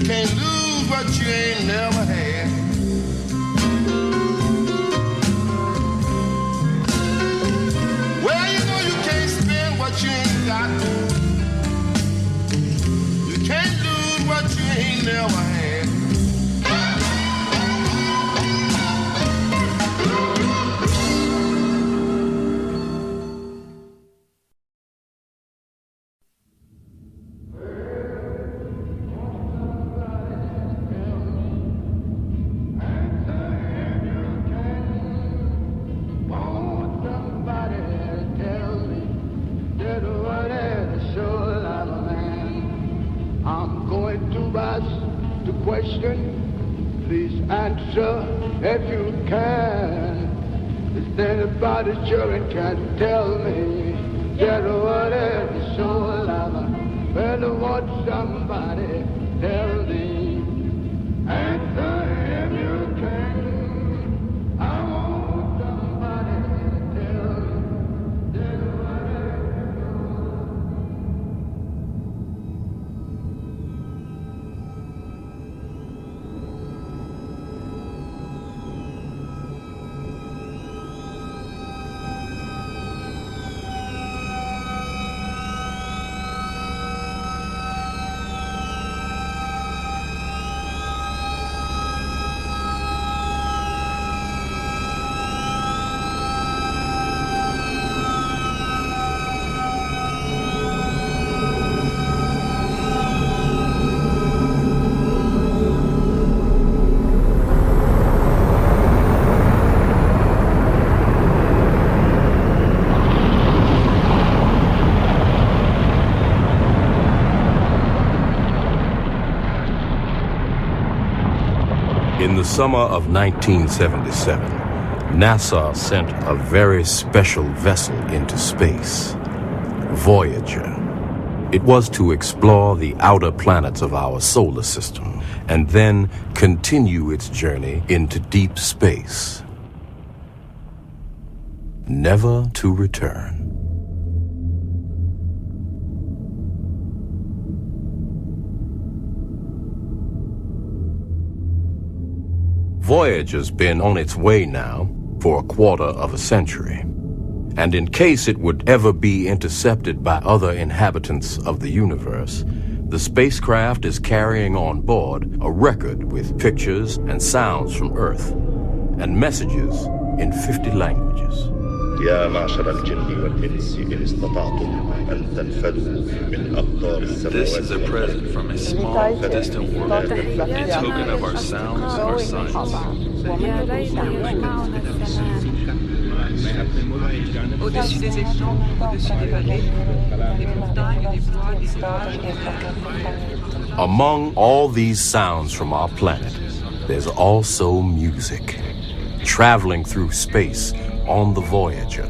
can't lose what you ain't never had. Well, you know you can't spend what you ain't got. You can't lose what you ain't never had. Please answer if you can. Is anybody sure and can tell me that what is the soul of a well, what somebody tell me? Answer if you can. I want somebody to tell me that what is the soul. In the summer of 1977, NASA sent a very special vessel into space, Voyager. It was to explore the outer planets of our solar system and then continue its journey into deep space, never to return. Voyager's been on its way now for a quarter of a century. And in case it would ever be intercepted by other inhabitants of the universe, the spacecraft is carrying on board a record with pictures and sounds from Earth and messages in 50 languages. يا معشر الجن والإنس إن استطعتم أن تنفذوا من أقطار السماوات. This is a present from a small, distant world, a token of our sounds and our signs. Au-dessus des étangs, au-dessus des vallées, des montagnes, des bois, des rivages. Among all these sounds from our planet, there's also music, traveling through space on the Voyager,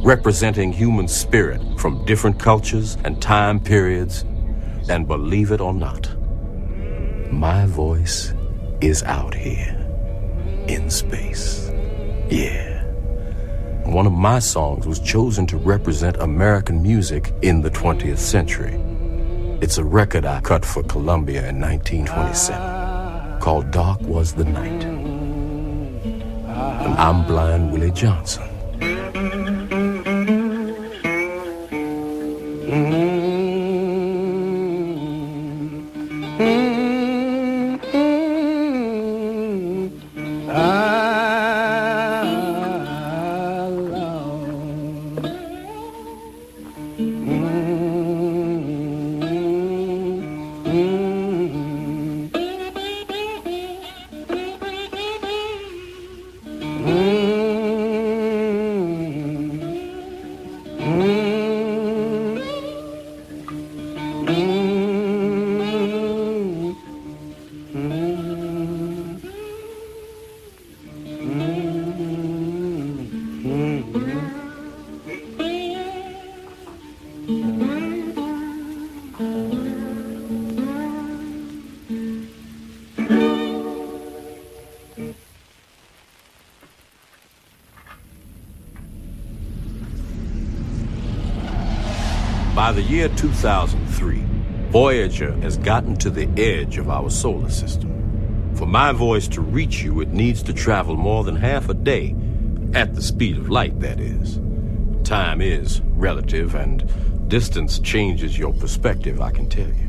representing human spirit from different cultures and time periods. And believe it or not, my voice is out here in space. Yeah. One of my songs was chosen to represent American music in the 20th century. It's a record I cut for Columbia in 1927 called Dark Was the Night. And I'm Blind Willie Johnson. By the year 2003, Voyager has gotten to the edge of our solar system. For my voice to reach you, it needs to travel more than half a day, at the speed of light, that is. Time is relative, and distance changes your perspective, I can tell you.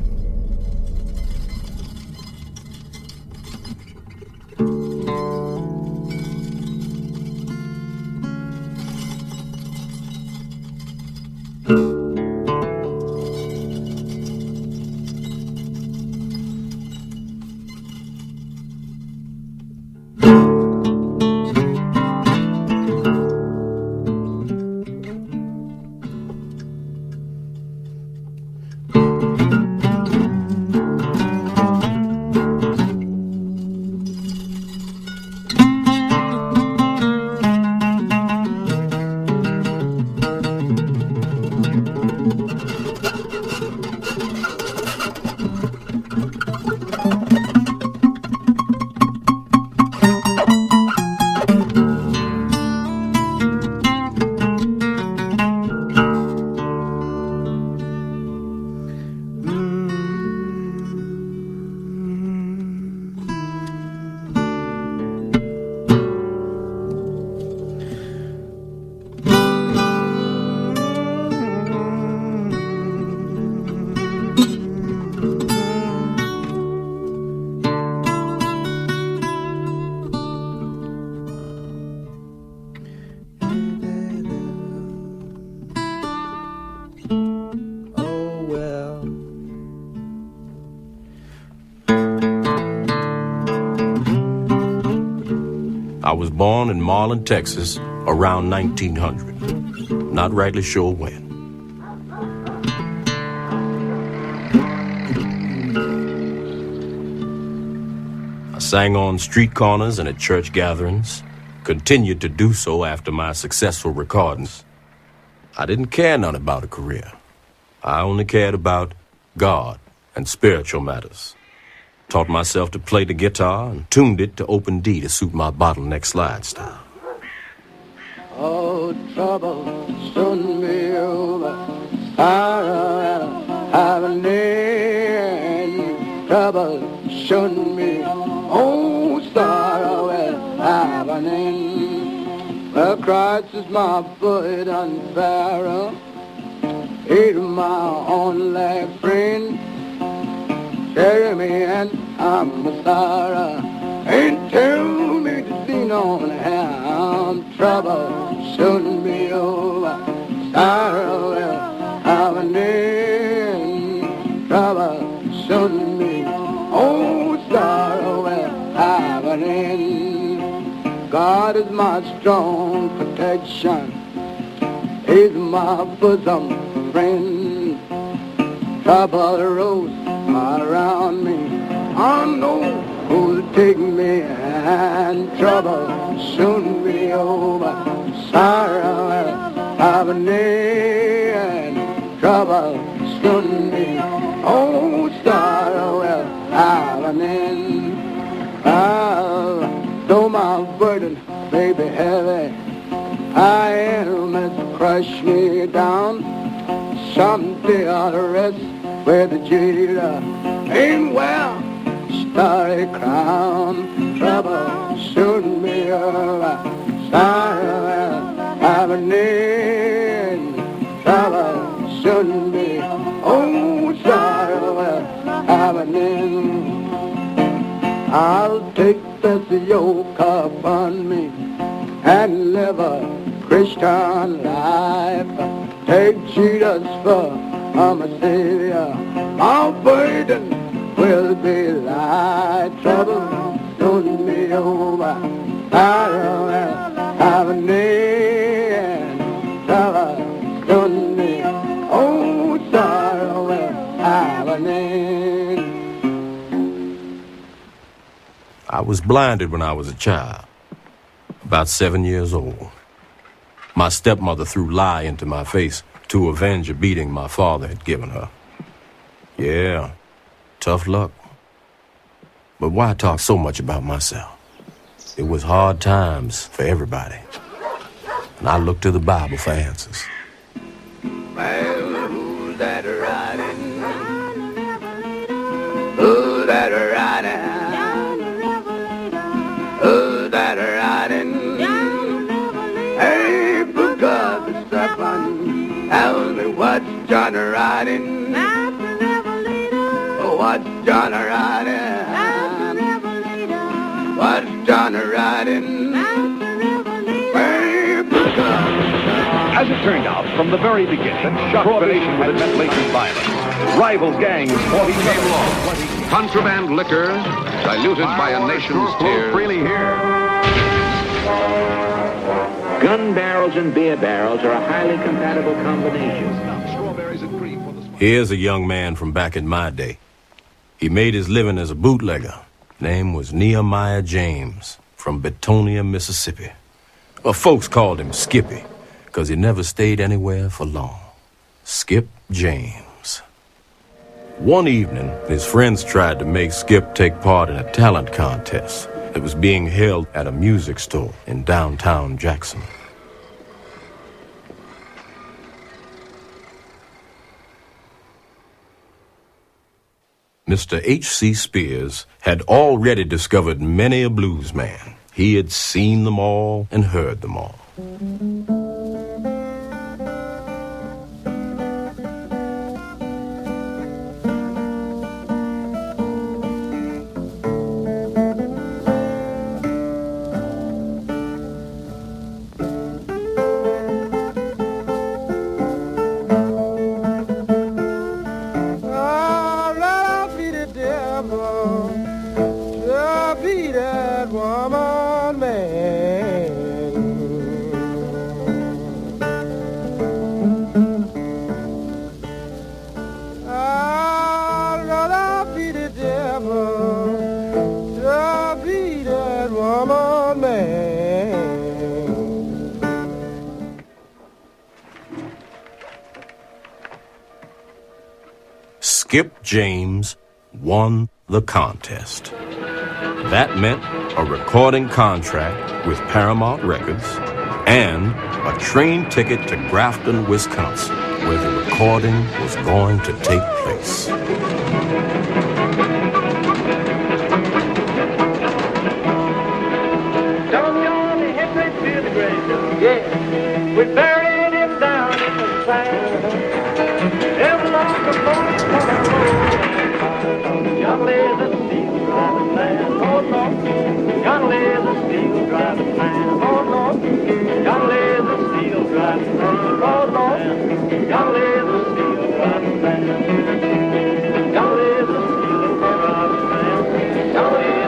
I was born in Marlin, Texas, around 1900. Not rightly sure when. I sang on street corners and at church gatherings, continued to do so after my successful recordings. I didn't care none about a career. I only cared about God and spiritual matters. Taught myself to play the guitar and tuned it to open D to suit my bottleneck slide style. Oh, trouble soon be over. Sorrow have an end. Trouble soon be. Oh, sorrow will have an end. Well, Christ is my burden bearer. He's my only friend. Carry me and I'm a sorrow. Ain't tell me to see no harm. Trouble shouldn't be over. Sorrow will have an end. Trouble shouldn't be. Oh, sorrow will have an end. God is my strong protection. He's my bosom friend. Trouble rose around me. I know who'll take me, and trouble soon be over. Sorrow will have an end. Trouble soon be. Oh, sorrow will have an end. Though my burden may be heavy, I am as crush me down. Someday I'll rest where the jailer ain't well, starry crown. Trouble shouldn't be over. Sorrow will have an end. Trouble shouldn't be. Oh, sorrow will have an end. I'll take this yoke upon me and live a Christian life. Take Jesus for I'm a savior. My burden will be light. Trouble soon be over. Sorrow will have an end. Trouble soon be. Oh, sorrow will have an end. I was blinded when I was a child, about 7 years old. My stepmother threw lye into my face to avenge a beating my father had given her. Yeah, tough luck. But why talk so much about myself? It was hard times for everybody. And I looked to the Bible for answers. Well, who's that riding? that riding? Who's that riding? Hey, book up the steppin'. Tell me what's John riding? What's John riding? What's John riding? Hey, book up. As it turned out, from the very beginning, prohibition had meant blatant violence. Rival gangs fought each other. Contraband liquor diluted by a nation's tears. Freely here. Gun barrels and beer barrels are a highly compatible combination. Here's a young man from back in my day. He made his living as a bootlegger. Name was Nehemiah James from Betonia, Mississippi. Well, folks called him Skippy, because he never stayed anywhere for long. Skip James. One evening, his friends tried to make Skip take part in a talent contest that was being held at a music store in downtown Jackson. Mr. H.C. Spears had already discovered many a blues man. He had seen them all and heard them all. Skip James won the contest. That meant a recording contract with Paramount Records and a train ticket to Grafton, Wisconsin, where the recording was going to take place. Don't Johnny hit me to the grave. Yeah, we buried him down in the sand. Ever long before he come John lays a steel driving man, oh Lord. John lays a steel driving man, oh Lord. John lays a steel driving man, oh Lord. John lays a steel driving man. John lays a steel driving man. John lays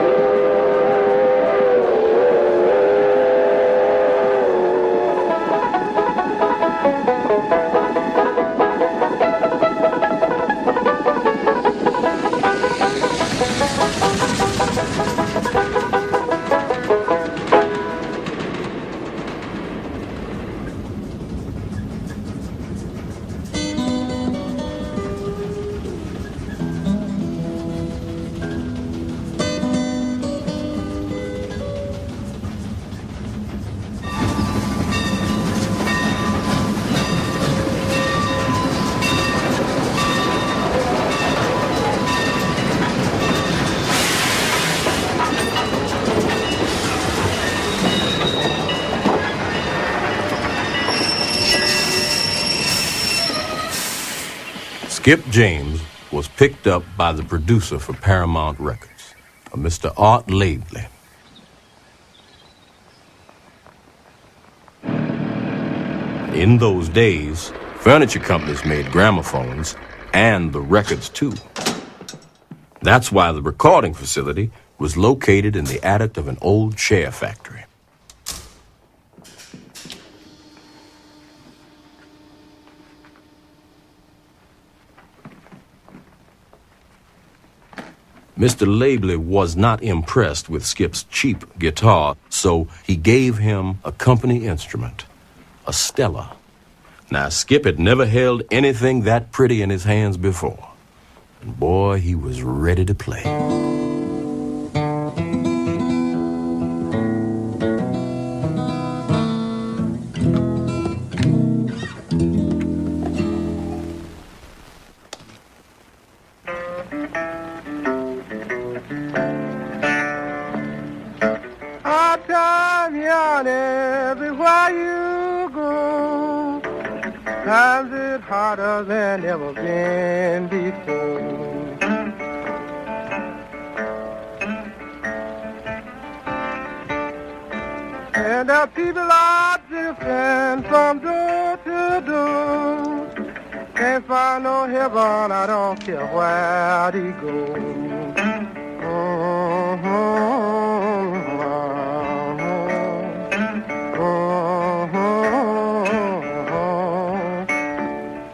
Skip James was picked up by the producer for Paramount Records, a Mr. Art Laidley. In those days, furniture companies made gramophones and the records too. That's why the recording facility was located in the attic of an old chair factory. Mr. Laidley was not impressed with Skip's cheap guitar, so he gave him a company instrument, a Stella. Now, Skip had never held anything that pretty in his hands before. And boy, he was ready to play. everyone, everywhere you go. Times it's harder than ever been before. And the people are drifting from door to door. Can't find no heaven, I don't care where they go.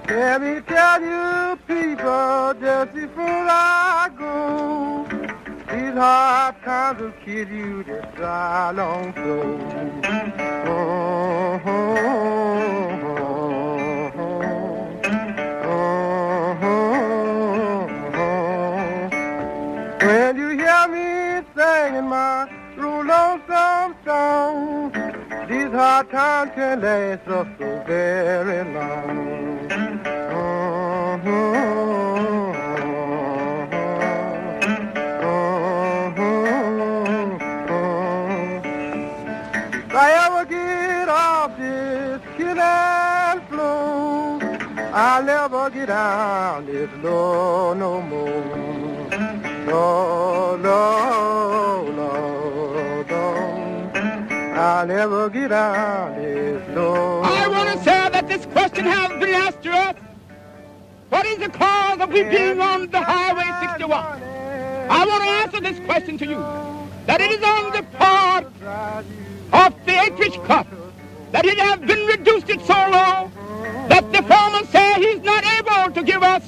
Let me tell you people, just before I go, these hard times will kill you just dry long so. When you hear me singing my lonesome song, these hard times can last us so very long. If I ever get off this killing floor, I'll never get down this low no more. No, no, no, no. I'll never get down this low. I want to say that this question has been asked to us. What is the cause of we being on the Highway 61? I want to answer this question to you. That it is on the part of the acreage cut, that it has been reduced it so low that the farmer says he's not able to give us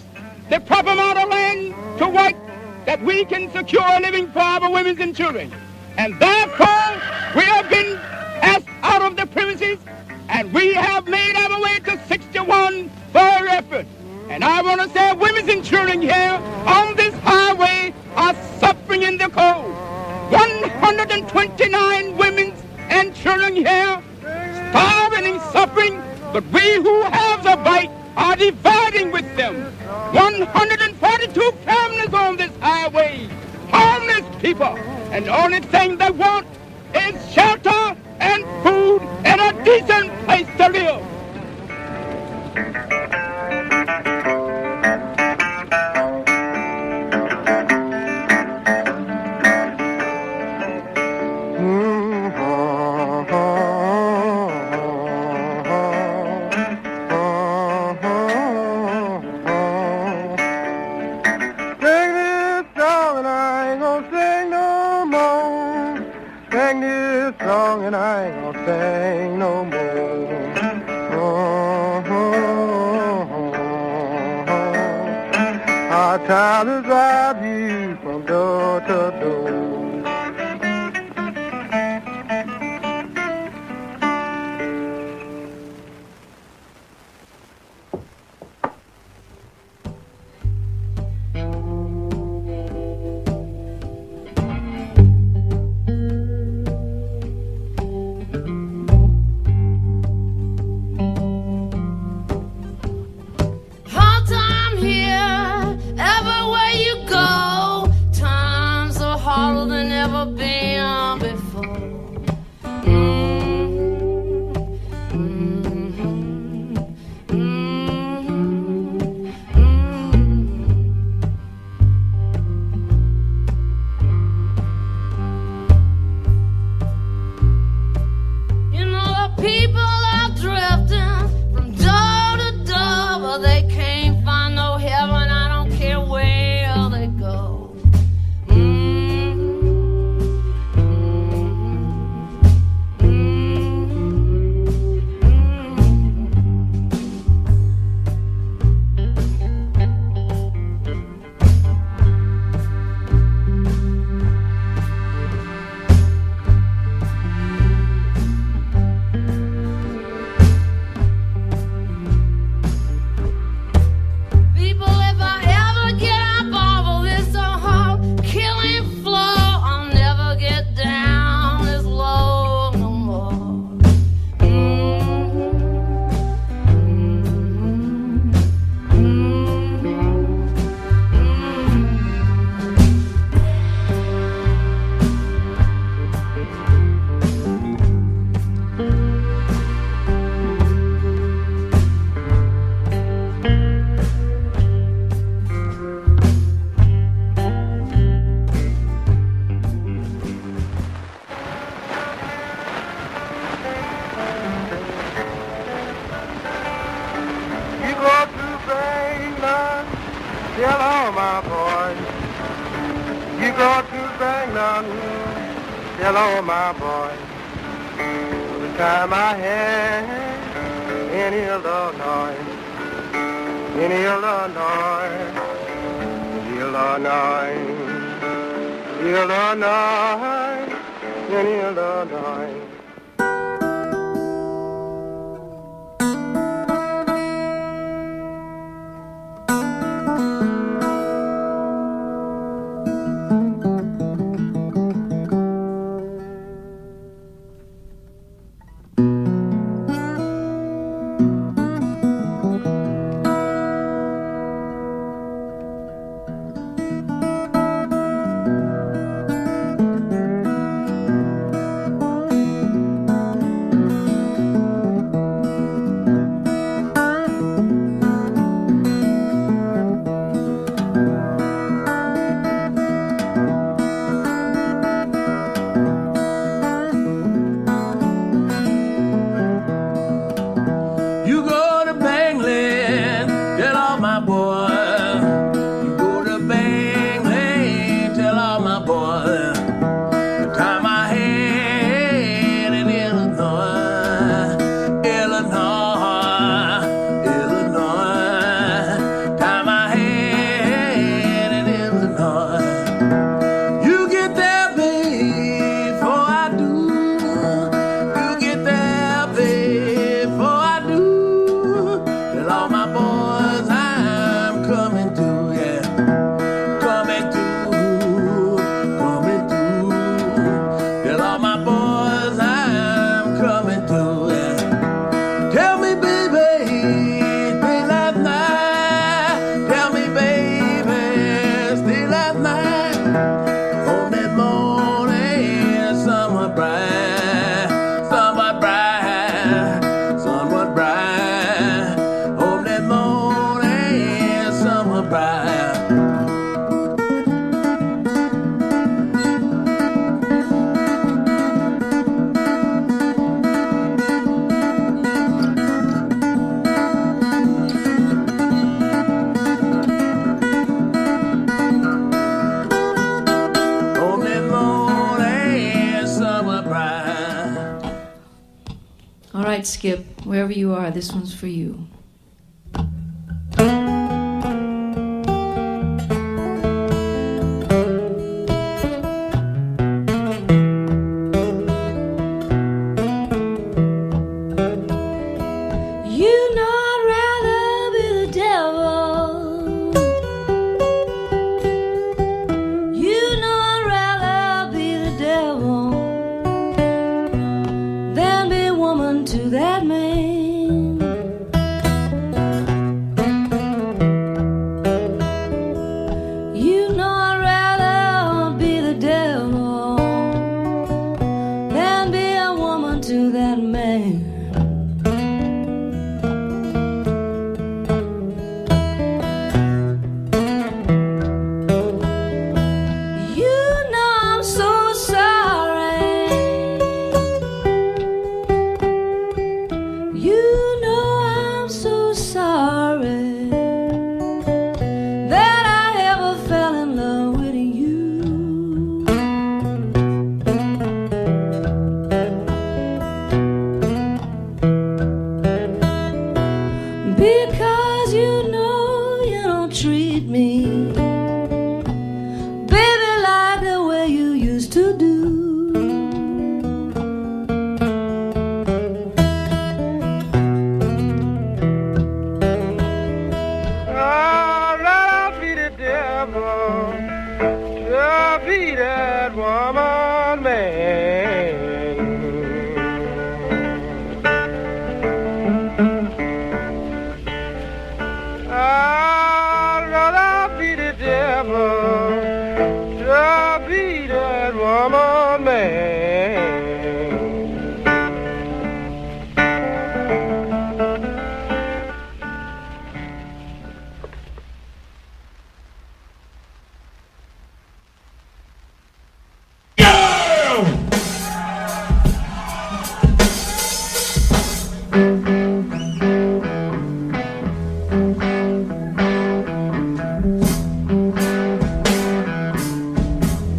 the proper amount of land to work that we can secure a living for our women and children. And therefore, we have been cast out of the premises, and we have made our way to 61 for our effort. And I want to say women and children here on this highway are suffering in the cold. 129 women and children here starving and suffering, but we who have the bite are dividing with them. 142 families on this highway, homeless people, and the only thing they want is shelter and food and a decent place to live. And I ain't gonna sing no more. Our time to drive you from door to door. You go to Bangor, hello, my boy. The time I had in Illinois, in Illinois, Illinois, Illinois, in Illinois. Skip, wherever you are, this one's for you.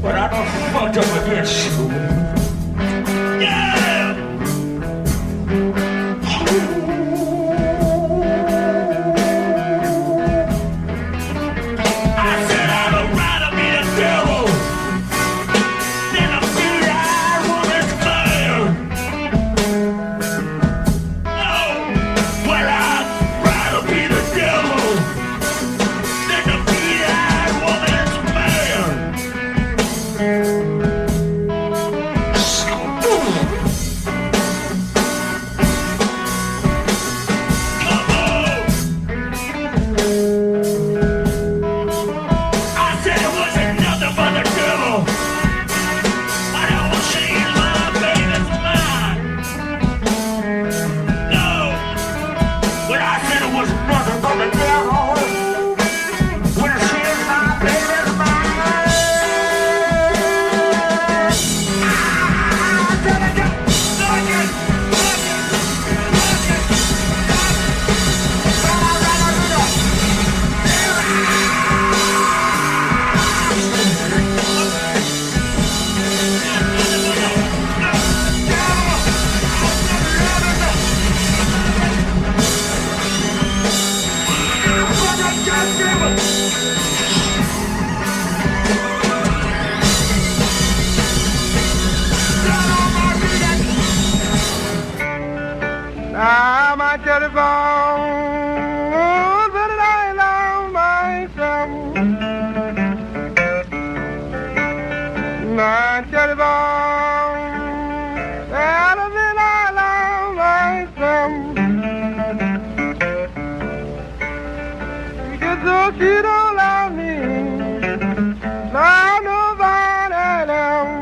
but I done fucked up against you. Yeah! I said I'd rather be the devil than a beauty-eyed woman's man. No, well, I'd rather be the devil than the beauty-eyed woman's man. I'm a telephone, but I love myself. My telephone, but I love myself. Because though she don't love me, love nobody else.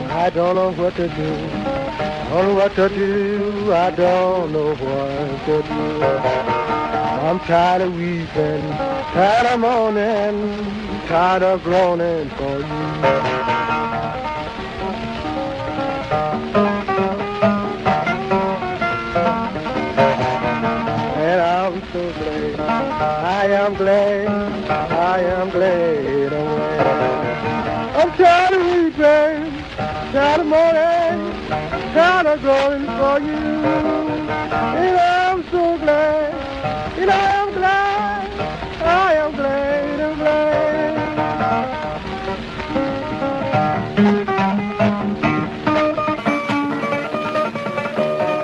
I don't know what to do. I don't know what to do. I'm tired of weeping, tired of mourning, tired of groaning for you. And I'm so glad, I am glad away. I'm tired of weeping, tired of mourning, tired of groaning for you. And I'm so glad, and I am glad, I am glad, I'm glad.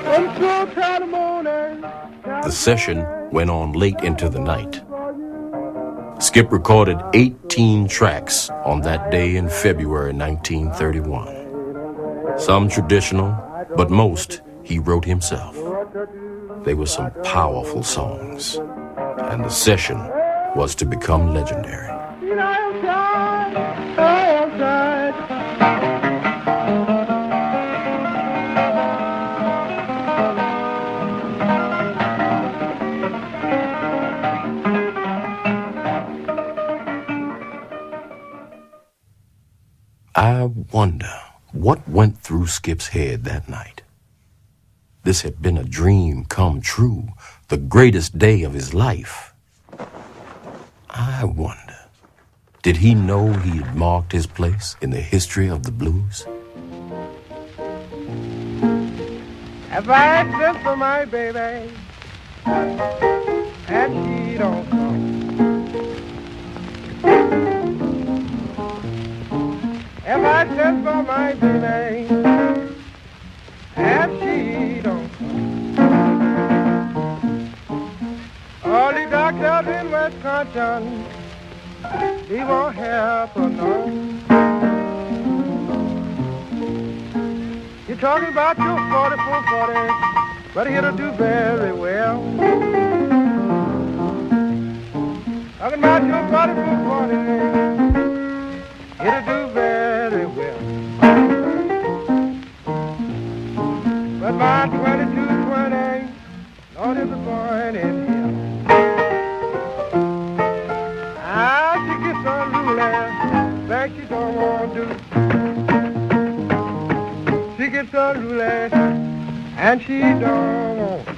I'm so tired of mourning. The session went on late into the night. Skip recorded 18 tracks on that day in February 1931. Some traditional, but most he wrote himself. They were some powerful songs, and the session was to become legendary. I wonder what went through Skip's head that night. This had been a dream come true, the greatest day of his life. I wonder, did he know he had marked his place in the history of the blues? If I sent for my baby, and she don't come. If I sent for my baby, and she don't come. All the doctors in Wisconsin, they won't help her no. You're talking about your 4440, but it'll do very well. Talking about your 4440, it'll do very well. But my 2220, Lord, is a born in hell. Ah, she gets on ruling, that she don't want to do. She gets on ruling, and she don't want.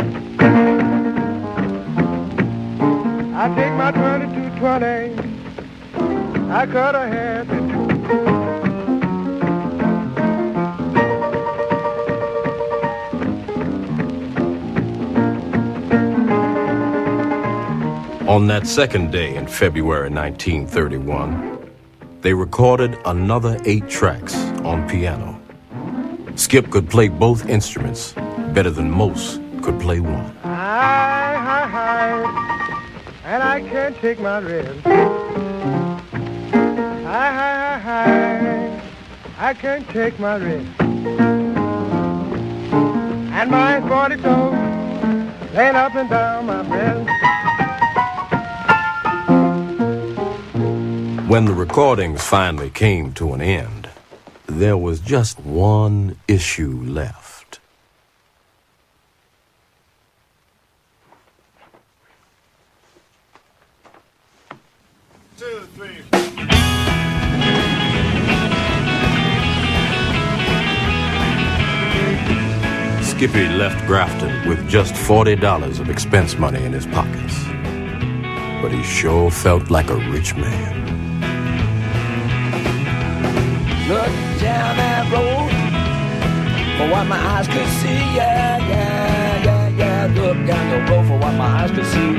I take my 2220, I cut her hair to do. On that second day in February 1931, they recorded another 8 tracks on piano. Skip could play both instruments better than most could play one. Hi, and I can't take my rest. Hi, I can't take my rest. And my 42 laying up and down my breast. When the recordings finally came to an end, there was just one issue left. Two, three. Skippy left Grafton with just $40 of expense money in his pockets. But he sure felt like a rich man. Look down that road for what my eyes could see. Yeah, yeah, yeah, yeah. Look down the road for what my eyes could see.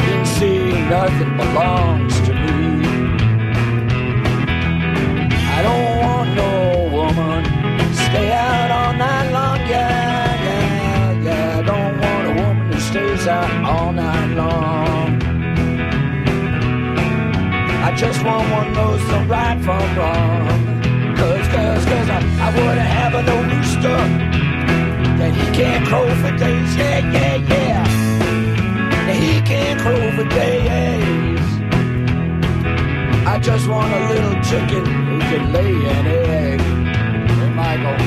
Didn't see nothing belongs to me. I don't want no woman to stay out all night long. Yeah, yeah, yeah. I don't want a woman who stays out all night long. I just want one knows the right from wrong. Cause I wouldn't have no rooster that he can't crow for days. Yeah, yeah, yeah. That he can't crow for days. I just want a little chicken who can lay an egg. Hey, Michael.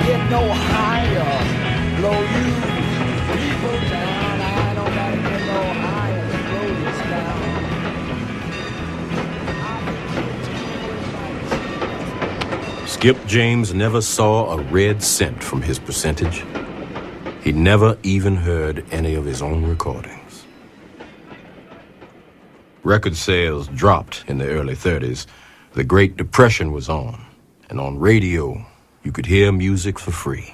Get no higher, blow you people down. I don't gotta get no higher to blow this down. Skip James never saw a red cent from his percentage. He never even heard any of his own recordings. Record sales dropped in the early 30s. The Great Depression was on, and on radio, you could hear music for free.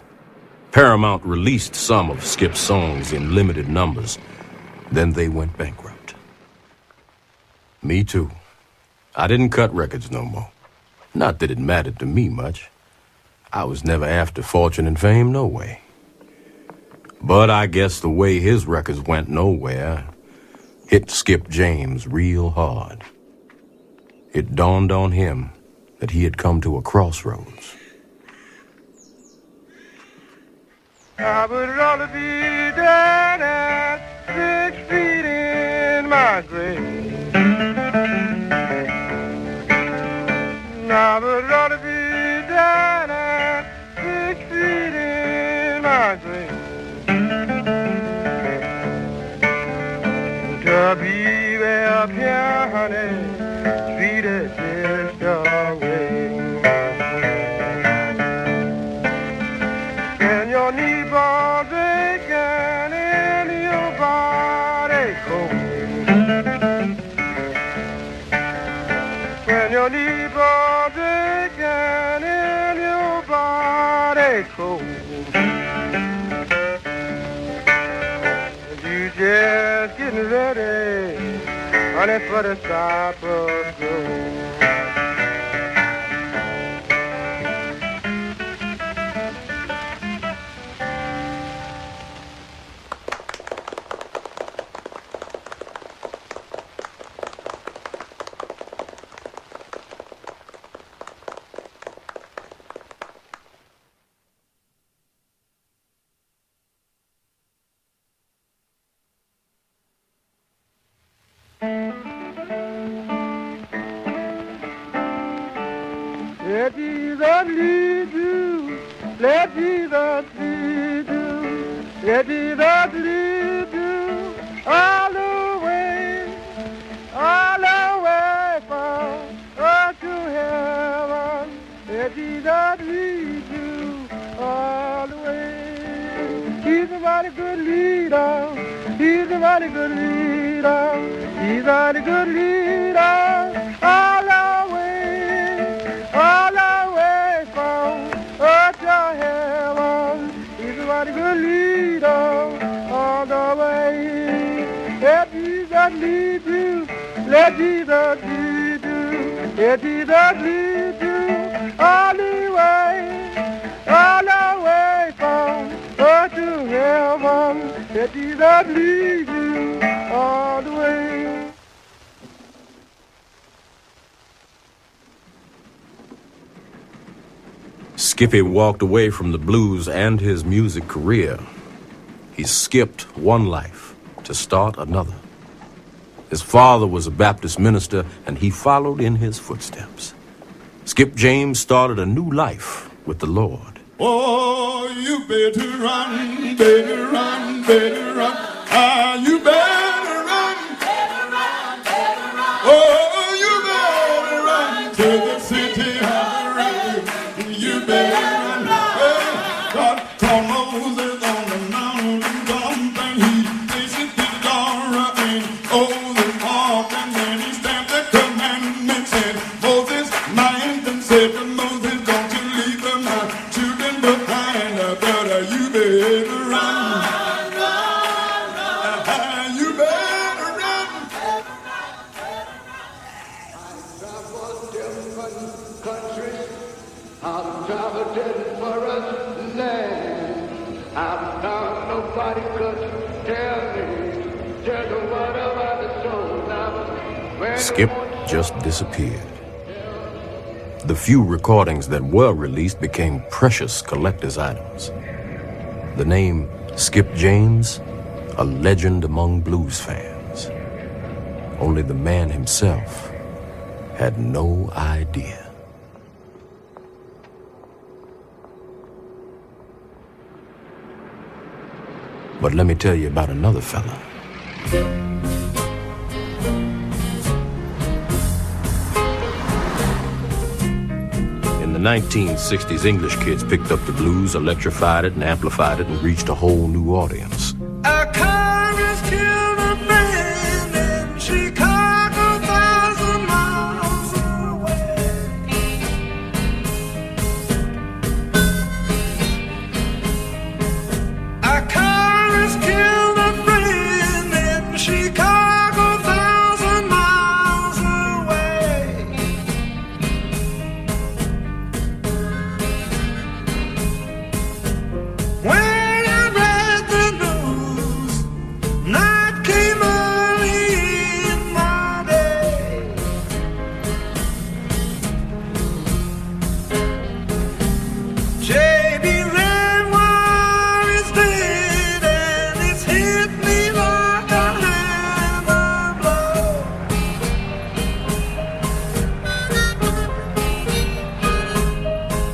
Paramount released some of Skip's songs in limited numbers. Then they went bankrupt. Me too. I didn't cut records no more. Not that it mattered to me much. I was never after fortune and fame, no way. But I guess the way his records went nowhere hit Skip James real hard. It dawned on him that he had come to a crossroads. I would rather be dead at 6 feet in my grave mighty cold. You just getting ready, honey, for the Cypress Grove. Let Jesus lead you, let Jesus lead you, let Jesus lead you all the way from earth to heaven. Let Jesus lead you all the way. He's a mighty good leader, he's a mighty good leader, he's a mighty good leader all the way. All the way from earth to heaven, he's a mighty good leader, all the way. Let Jesus lead you, let Jesus lead you, let Jesus lead you, all the way from earth to heaven. Let Jesus lead you, all the way. Skippy walked away from the blues and his music career. He skipped one life to start another. His father was a Baptist minister, and he followed in his footsteps. Skip James started a new life with the Lord. Oh, you better run, better run, better run. Ah, you better run, better run, better run. Oh, you better run to the city of refuge. You better run, God called Moses on the mountain top, and he tasted the Torah and the ark, and then he stamped the commandments, and Moses minded and said to Moses, don't you leave my children behind, but you better run, you better run. I've traveled different forest land. I've found nobody could tell me just what about the soul. Skip just disappeared. The few recordings that were released became precious collector's items. The name Skip James, a legend among blues fans. Only the man himself had no idea. But let me tell you about another fella. In the 1960s, English kids picked up the blues, electrified it, and amplified it, and reached a whole new audience. A car has killed a man in Chicago, 1,000 miles away. A car has killed a friend in Chicago, 1,000 miles away. When I read the news, night came early in my day. J.B. Lenoir is dead, and it's hit me like a hammer blow.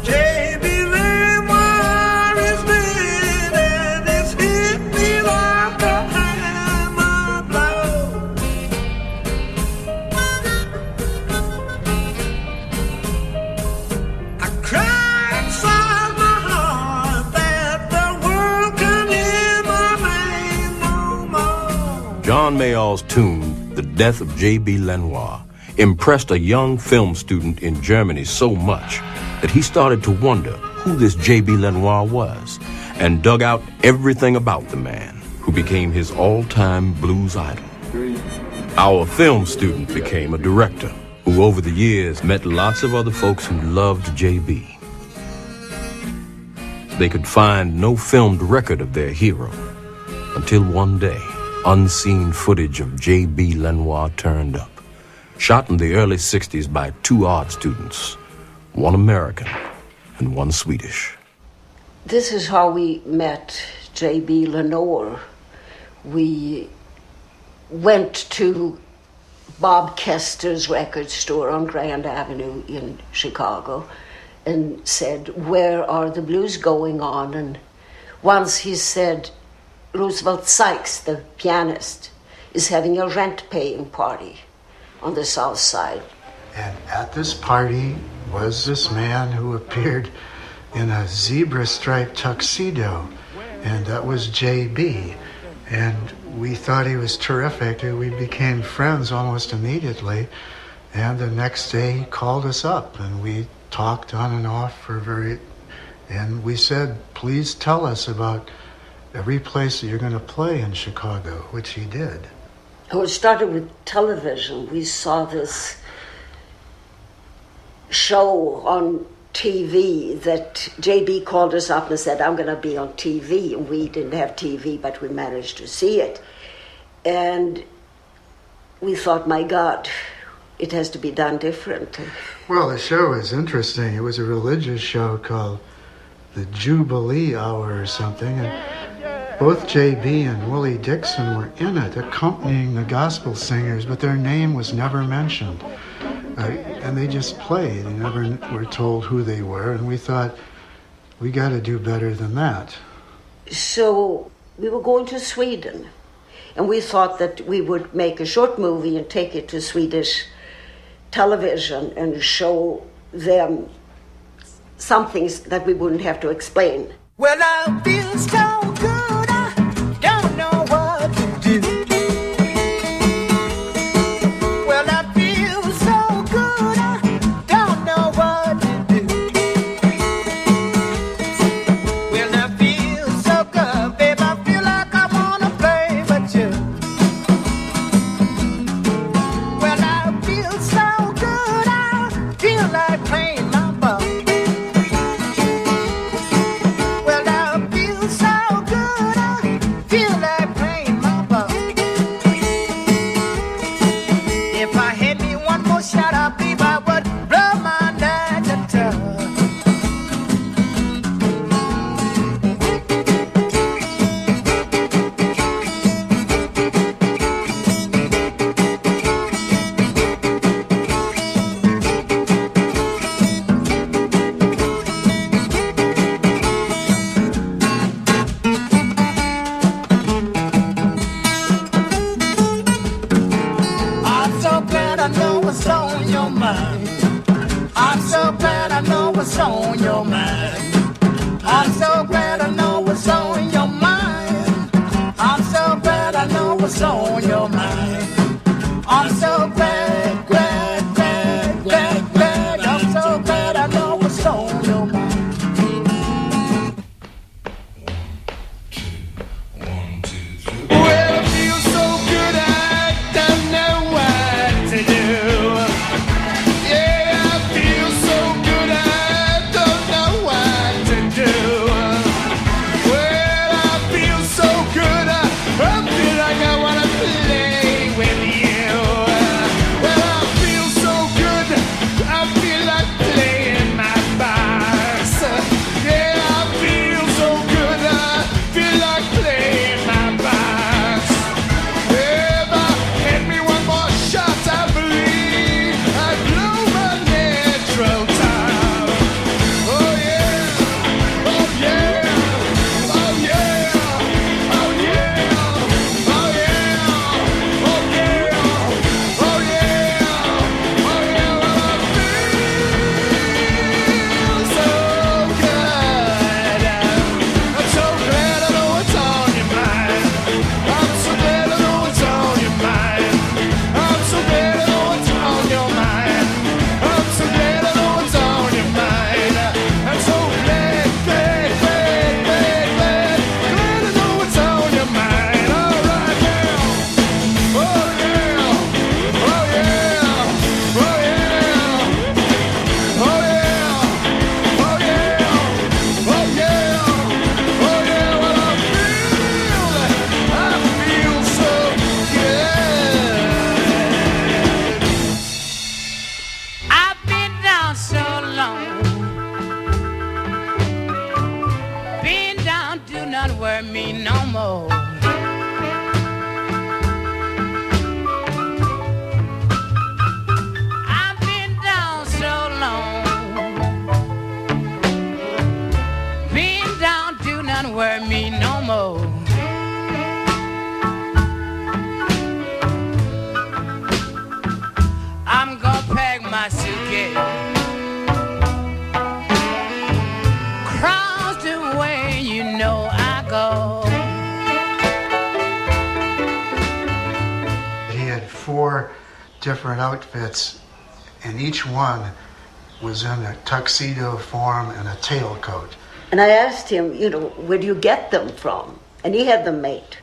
J.B. Lenoir is dead, and it's hit me like a hammer blow. I cry inside my heart that the world can hear my name no more. John Mayall's tune, The Death of J.B. Lenoir, impressed a young film student in Germany so much that he started to wonder who this J.B. Lenoir was and dug out everything about the man who became his all-time blues idol. Our film student became a director who over the years met lots of other folks who loved J.B. They could find no filmed record of their hero until one day, unseen footage of J.B. Lenoir turned up, shot in the early 60s by 2 art students, one American and one Swedish. This is how we met J.B. Lenoir. We went to Bob Kester's record store on Grand Avenue in Chicago and said, where are the blues going on? And once he said, Roosevelt Sykes, the pianist, is having a rent-paying party on the South Side. And at this party was this man who appeared in a zebra-striped tuxedo, and that was J.B. And we thought he was terrific, and we became friends almost immediately. And the next day he called us up, and we talked on and off and we said, please tell us about every place that you're going to play in Chicago, which he did. Oh, it started with television. We saw this show on TV that J.B. called us up and said, I'm going to be on TV. And we didn't have TV, but we managed to see it. And we thought, my God, it has to be done differently. Well, the show was interesting. It was a religious show called the Jubilee Hour or something. And both J.B. and Willie Dixon were in it, accompanying the gospel singers, but their name was never mentioned. And they just played. They never were told who they were. And we thought, we got to do better than that. So we were going to Sweden. And we thought that we would make a short movie and take it to Swedish television and show them some things that we wouldn't have to explain. Well, I feel so good, I don't know what to do. Well, I feel so good, I don't know what to do. Well, I feel so good, babe, I feel like I wanna play with you. Well, I feel so good, I feel like playing my ball. Well, I feel so good, I feel like playing my ball. If I had me one more shot, I believe I would blow my night to tell. I'm so glad I know what's on your mind. I'm so glad I know what's on your mind. I'm so glad I know what's on your mind. I'm so glad I know what's on your mind. I'm so glad, glad, glad, glad, glad. I'm so glad I know what's on your mind. Well, I feel so good, I don't know what to do. Yeah, I feel so good, I don't know what to do. Well, I feel so good, I feel like I wanna play worry me no more. I've been down so long. Been down, do not worry me no more. I'm gonna pack my suitcase, cross the way you know I go. He had 4 different outfits, and each one was in a tuxedo form and a tailcoat. And I asked him, you know, where do you get them from? And he had them made.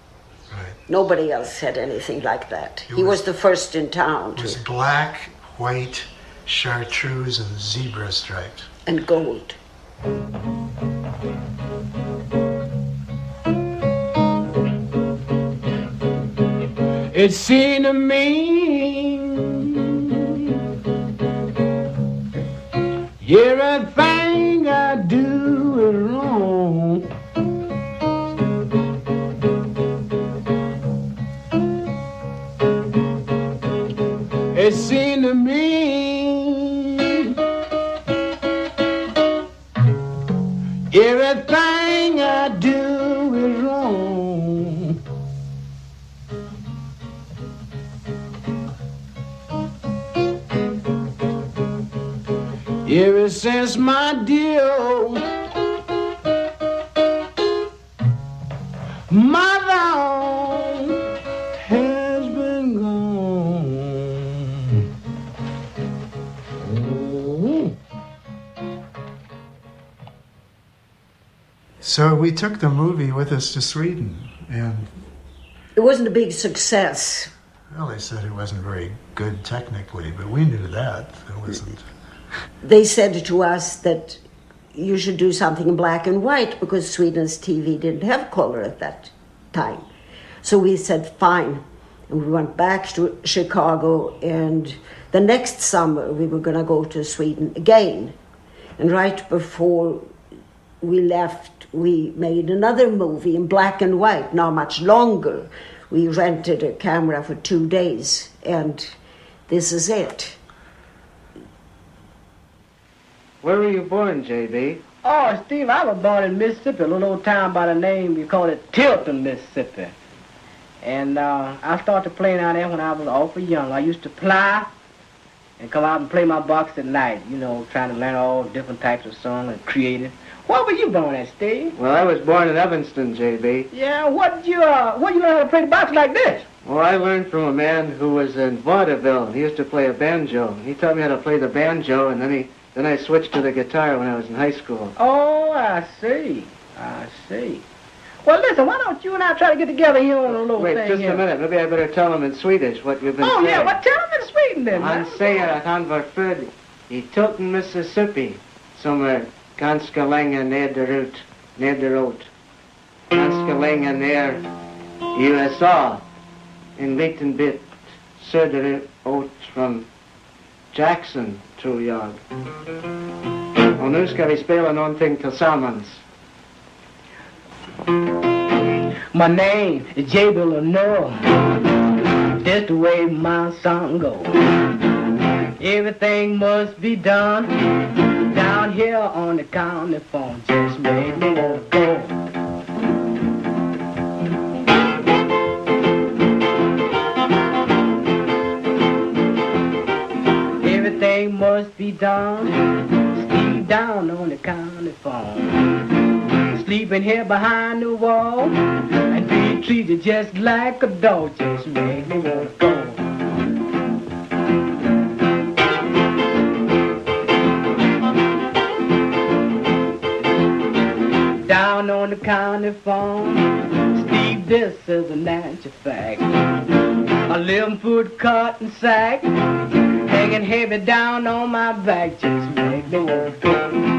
Right. Nobody else had anything like that. He was the first in town. It was black, white, chartreuse, and zebra stripes. And gold. It seemed to me everything I do is wrong. It seemed to me everything I do is wrong. Ever since my dear old mother has been gone. Oh. So we took the movie with us to Sweden, and it wasn't a big success. Well, they said it wasn't very good technically, but we knew that. It wasn't. They said to us that you should do something in black and white because Sweden's TV didn't have color at that time. So we said, fine. And we went back to Chicago, and the next summer we were going to go to Sweden again. And right before we left, we made another movie in black and white, not much longer. We rented a camera for 2 days, and this is it. Where were you born, J.B.? Oh, Steve, I was born in Mississippi, a little old town by the name, we call it Tilton, Mississippi. And I started playing out there when I was awful young. I used to ply and come out and play my box at night, you know, trying to learn all different types of songs and creative. Where were you born at, Steve? Well, I was born in Evanston, J.B. Yeah, what you learn how to play the box like this? Well, I learned from a man who was in vaudeville. He used to play a banjo. He taught me how to play the banjo, and then I switched to the guitar when I was in high school. Oh, I see. Well, listen, why don't you and I try to get together here on a little thing? Wait, just a minute. Maybe I better tell him in Swedish what you've been saying. Oh, yeah, well, tell him in Sweden then. Han säger att han var född I Tilton, Mississippi, som är ganska länge nederut. Ganska länge ner I USA, en liten bit söderut från Jackson, tror jag. Och nu ska vi spela någonting tillsammans. My name is J.B. Lenoir. That's the way my song goes. Everything must be done down here on the county phone. Just make me wanna go. Everything must be done. Sleep down on the county phone. Sleeping here behind the wall and be treated just like a dog. Just make me wanna go. Down on the county phone, Steve, this is a natural fact. A 11-foot cotton sack hanging heavy down on my back. Just make me wanna go.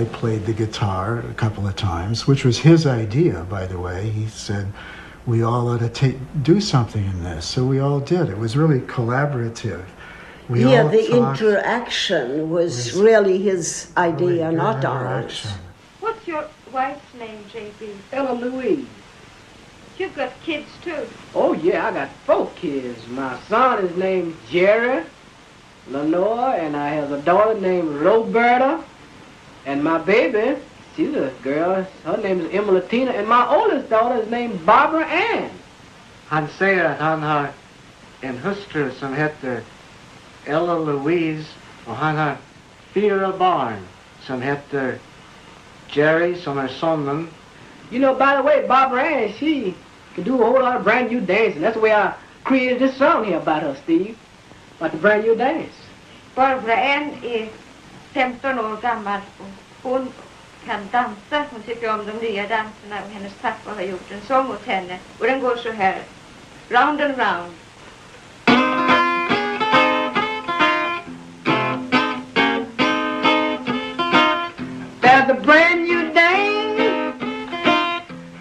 I played the guitar a couple of times, which was his idea, by the way. He said, we all ought to do something in this. So we all did. It was really collaborative. The interaction was really his idea, really not ours. What's your wife's name, J.B.? Ella Louise. You've got kids, too. Oh, yeah, I got 4 kids. My son is named Jerry Lenoir, and I have a daughter named Roberta. And my baby, she's a girl, her name is Emma Latina, and my oldest daughter is named Barbara Ann. Han säger att han har en hustru som heter Ella Louise, och han har 4 barn som heter Jerry, som är sonen. You know, by the way, Barbara Ann, she can do a whole lot of brand new dancing. That's the way I created this song here about her, Steve. About the brand new dance. Barbara Ann är 15 år gammal och hon kan dansa. Hon tycker om de nya danserna och hennes pappa har gjort en sång åt henne. Och den går så här. Round and round. There's a brand new dance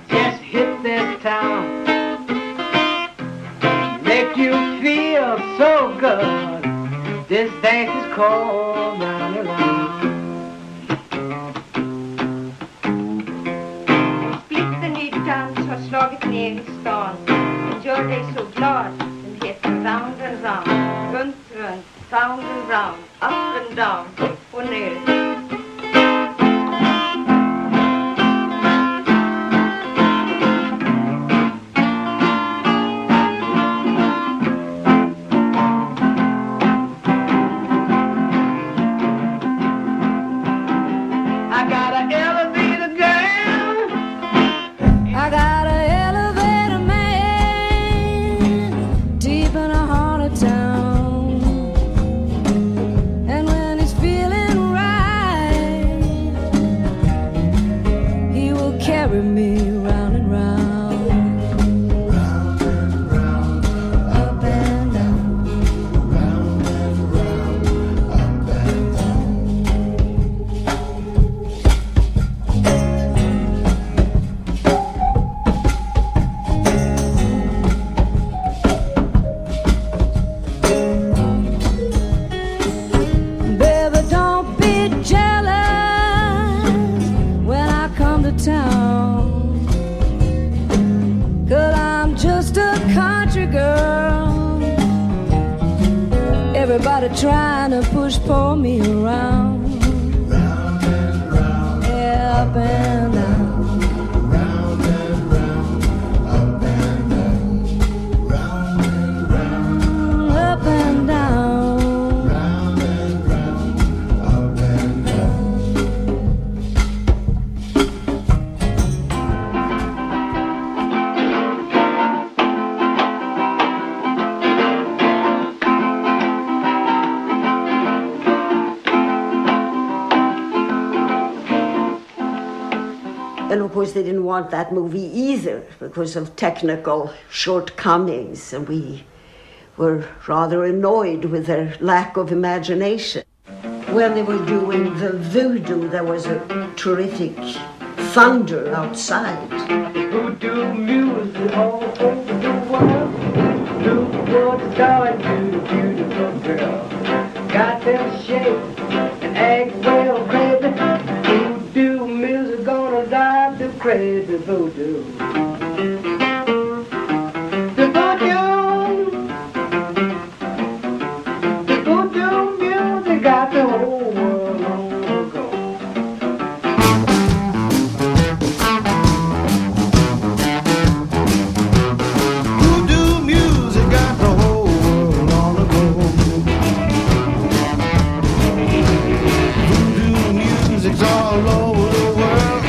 just hit this town. Make you feel so good. This dance is called round and round. Splitterny dans har slagit ner i stan. Den gör dig så glad. Den heter round and round. Runt, runt, round and round. Up and down, upp och ner. Trying to push pull me around, round and round, yeah, up and down, round and round, up and down, round and round, up and down, round and round, up and down. And of course they didn't want that movie either because of technical shortcomings, and we were rather annoyed with their lack of imagination. When they were doing the voodoo, there was a terrific thunder outside. Voodoo music all over the world. Voodoo was going to the beautiful girl. Got them shake and act well crazy. Voodoo music gonna drive the crazy voodoo. The voodoo music got the whole world on the go. Voodoo music got the whole world on the go. Voodoo music's all over the world.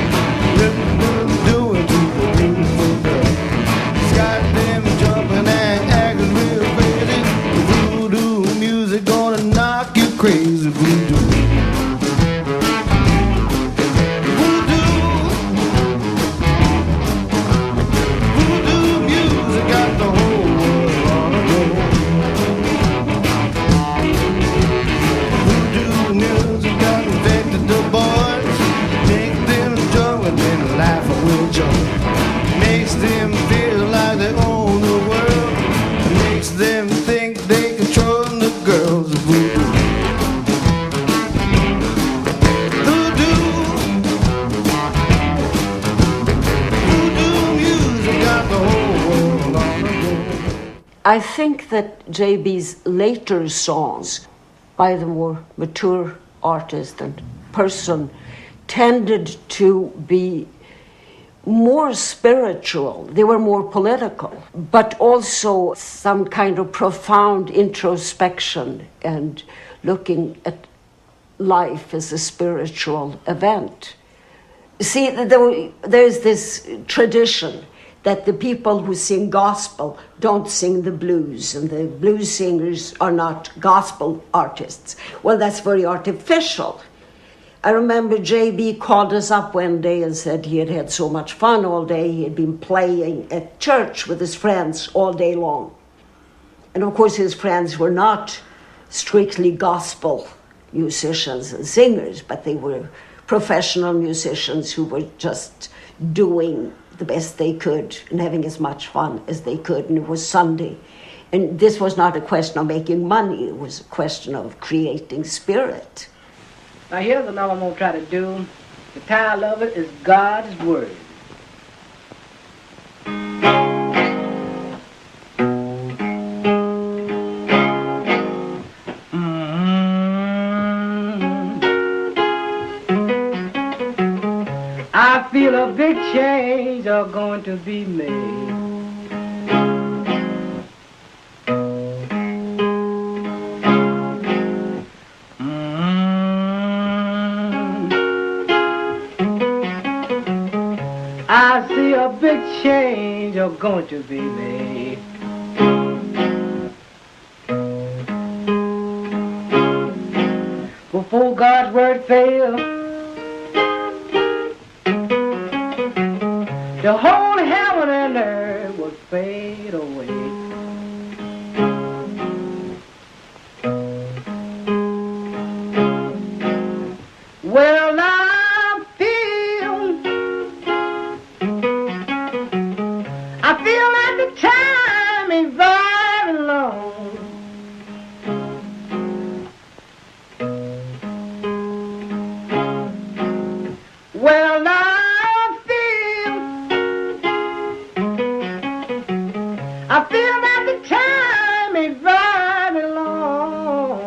Do it to the beautiful girl. It's got them jumping and acting real crazy. Voodoo music gonna knock you crazy. Voodoo. Voodoo music got the whole world on the go. Voodoo music got infected the boys. I think that J.B.'s later songs by the more mature artist and person tended to be more spiritual. They were more political, but also some kind of profound introspection and looking at life as a spiritual event. See, there's this tradition that the people who sing gospel don't sing the blues, and the blues singers are not gospel artists. Well, that's very artificial. I remember J.B. called us up one day and said he had had so much fun all day. He had been playing at church with his friends all day long. And of course his friends were not strictly gospel musicians and singers, but they were professional musicians who were just doing the best they could and having as much fun as they could. And it was Sunday. And this was not a question of making money. It was a question of creating spirit. Now here's another I'm going to try to do. The title of it is God's Word. I feel a big change are going to be made. I see a big change are going to be made. Before God's word fails, the whole heaven and earth will fade away. Well, I feel like the time is very long. Well, I feel like the time is very long.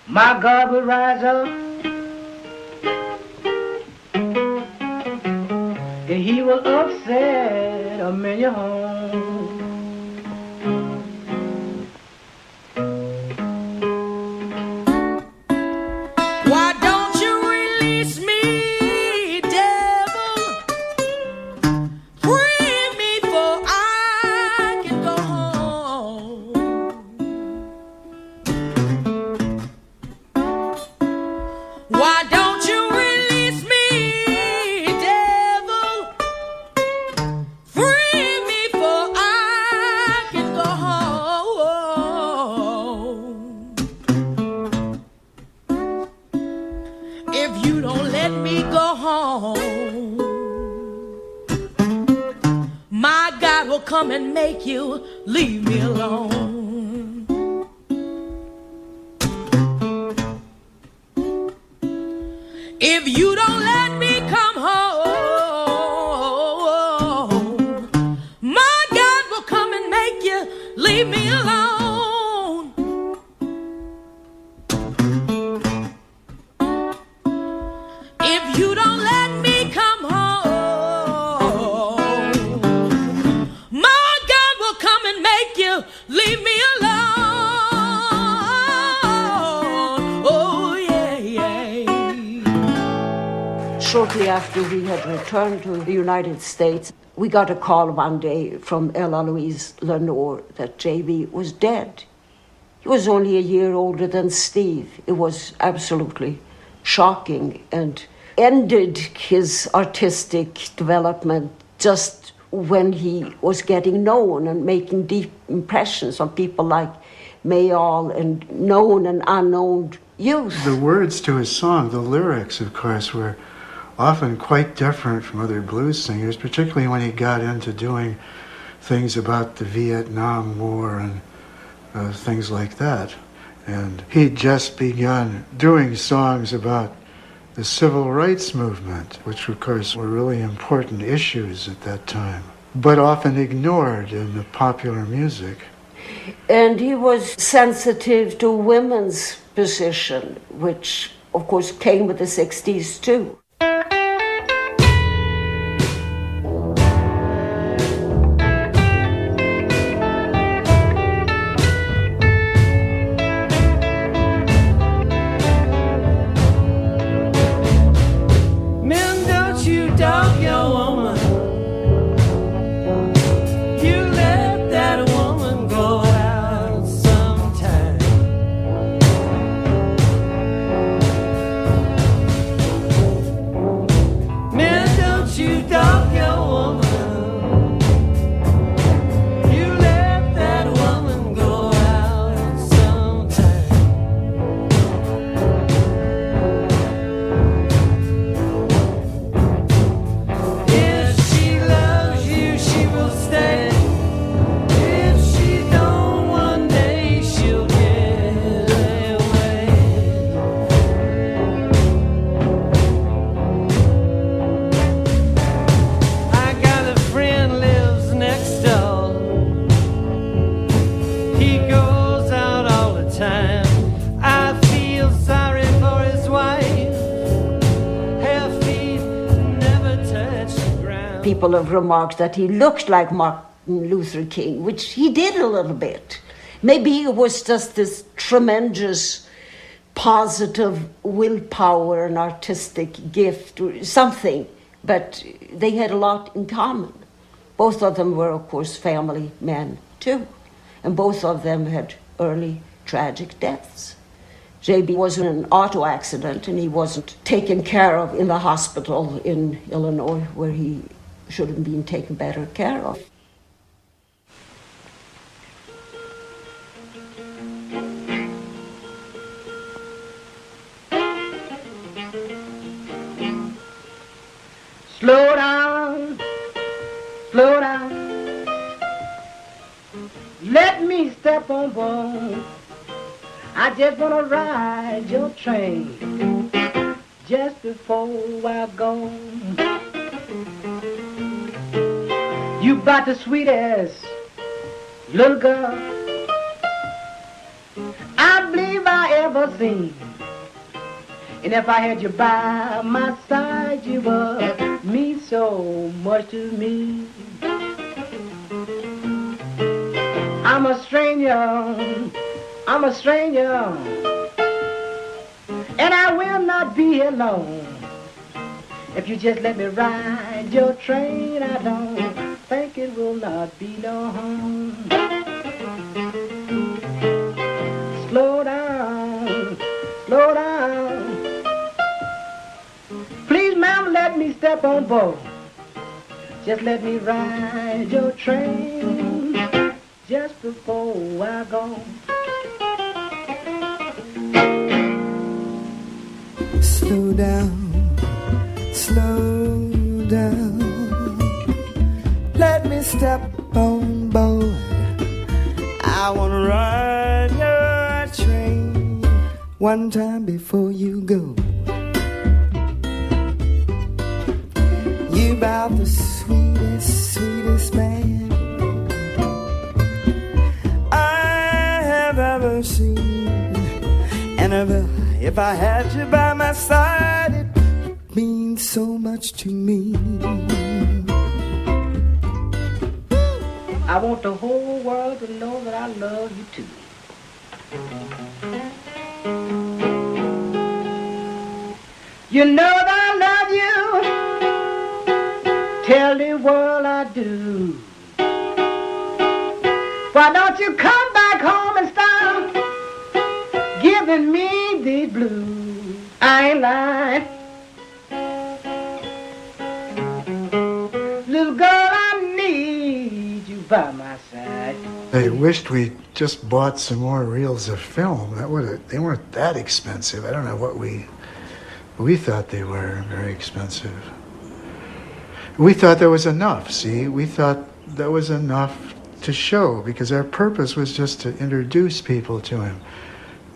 My God will rise up, and he will upset a million homes. Why don't you release me, devil? Free me for I can go home. Why don't you release me, devil? Free me for I can go home. If you don't let me go home, my God will come and make you leave me alone. If you don't let me come home, my God will come and make you leave me alone. If you don't let me come home, my God will come and make you leave me alone. Oh, yeah, yeah. Shortly after we had returned to the United States, we got a call one day from Ella Louise Lenoir that J.B. was dead. He was only a year older than Steve. It was absolutely shocking and ended his artistic development just when he was getting known and making deep impressions on people like Mayall and known and unknown youth. The words to his song, the lyrics, of course, were often quite different from other blues singers, particularly when he got into doing things about the Vietnam War and things like that. And he'd just begun doing songs about the civil rights movement, which of course were really important issues at that time, but often ignored in the popular music. And he was sensitive to women's position, which of course came with the 60s too. People have remarked that he looked like Martin Luther King, which he did a little bit. Maybe it was just this tremendous positive willpower and artistic gift or something, but they had a lot in common. Both of them were, of course, family men, too, and both of them had early tragic deaths. J.B. was in an auto accident, and he wasn't taken care of in the hospital in Illinois, where he should have been taken better care of. Slow down, slow down. Let me step on board. I just wanna ride your train just before I go. You bought the sweetest little girl I believe I ever seen. And if I had you by my side, you would mean so much to me. I'm a stranger, and I will not be alone. If you just let me ride your train, I don't think it will not be no harm. Slow down, slow down. Please, ma'am, let me step on board. Just let me ride your train just before I go. Slow down, slow down. Let me step on board. I wanna ride your train one time before you go. You about the sweetest, sweetest man I have ever seen. And if I had you by my side, it means so much to me. I want the whole world to know that I love you too. You know that I love you. Tell the world I do. Why don't you come back home and stop giving me these blues? I ain't lying. Little girl, I need you by my side. They wished we just bought some more reels of film. They weren't that expensive. I don't know what we thought they were very expensive. We thought there was enough, see? We thought there was enough to show because our purpose was just to introduce people to him.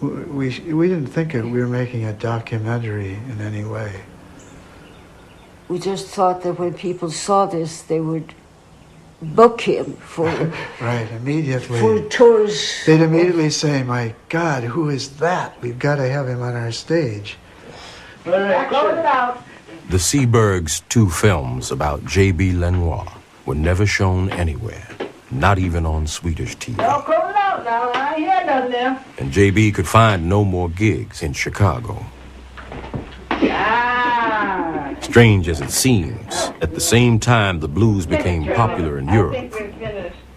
we didn't think we were making a documentary in any way. We just thought that when people saw this, they would book him for right, immediately. For tours. They'd immediately say, "My God, who is that? We've got to have him on our stage." The Sebergs' 2 films about J.B. Lenoir were never shown anywhere, not even on Swedish TV. Y'all close it out now. I ain't hear nothing there. And J.B. could find no more gigs in Chicago. Strange as it seems, at the same time the blues became popular in Europe,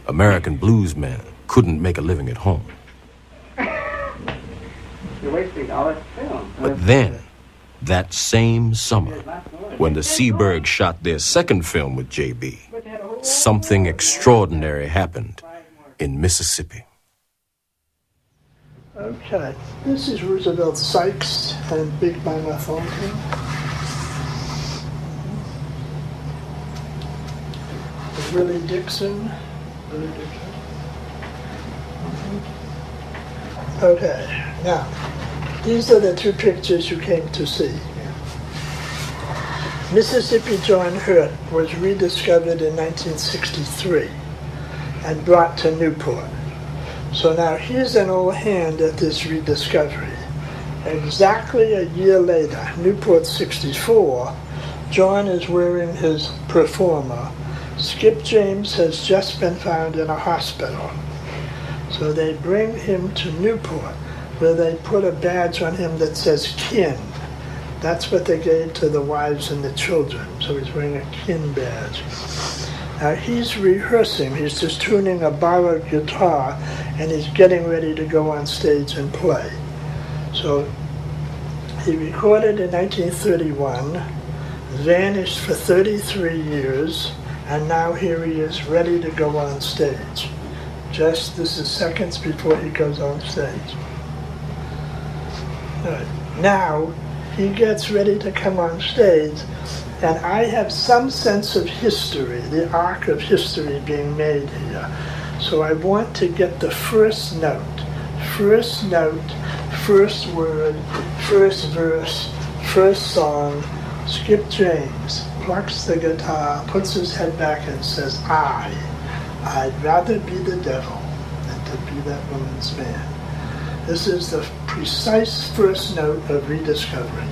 American bluesmen couldn't make a living at home. You're wasting all that film. But then, that same summer, when the Sebergs shot their second film with J.B., something extraordinary happened in Mississippi. Okay, this is Roosevelt Sykes and Big Mama Thornton. Willie Dixon. Okay, now, these are the 2 pictures you came to see. Mississippi John Hurt was rediscovered in 1963 and brought to Newport. So now here's an old hand at this rediscovery. Exactly a year later, Newport 64, John is wearing his performer. Skip James has just been found in a hospital. So they bring him to Newport, where they put a badge on him that says kin. That's what they gave to the wives and the children. So he's wearing a kin badge. Now he's rehearsing. He's just tuning a borrowed guitar, and he's getting ready to go on stage and play. So he recorded in 1931, vanished for 33 years, and now here he is ready to go on stage. This is seconds before he goes on stage. Right. Now he gets ready to come on stage, and I have some sense of history, the arc of history being made here. So I want to get the first note, first word, first verse, first song. Skip James plucks the guitar, puts his head back and says, I'd rather be the devil than to be that woman's man. This is the precise first note of rediscovery.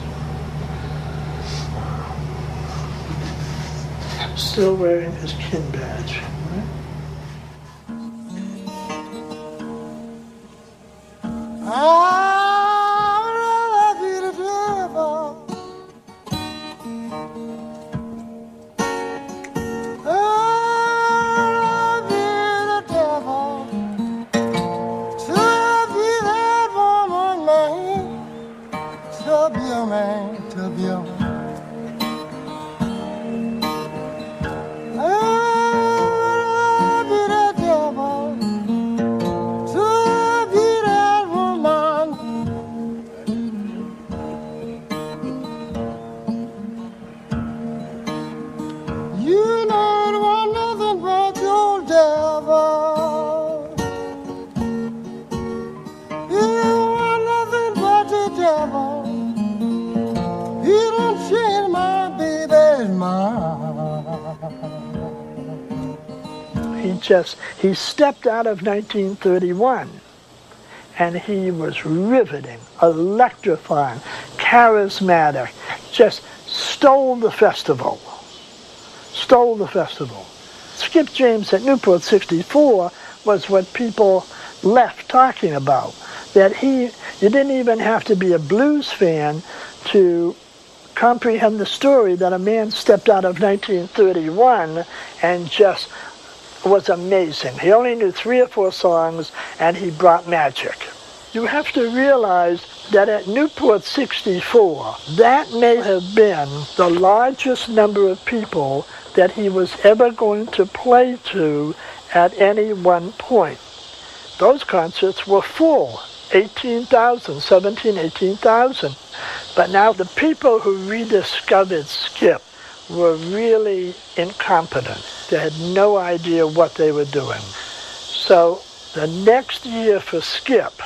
Still wearing his kin badge. I'd rather be the devil. I'd be the devil to be that woman, man. To be a man, to be a man. I'd be the devil to be that woman. You know it was nothing but the old devil. You want nothing but the devil. He don't change my baby's mind. He stepped out of 1931, and he was riveting, electrifying, charismatic, just stole the festival. Skip James at Newport 64 was what people left talking about, that you didn't even have to be a blues fan to comprehend the story that a man stepped out of 1931 and just was amazing. He only knew 3 or 4 songs, and he brought magic. You have to realize that at Newport 64, that may have been the largest number of people that he was ever going to play to at any one point. Those concerts were full, 18,000, 18,000. But now the people who rediscovered Skip were really incompetent. They had no idea what they were doing. So the next year for Skip,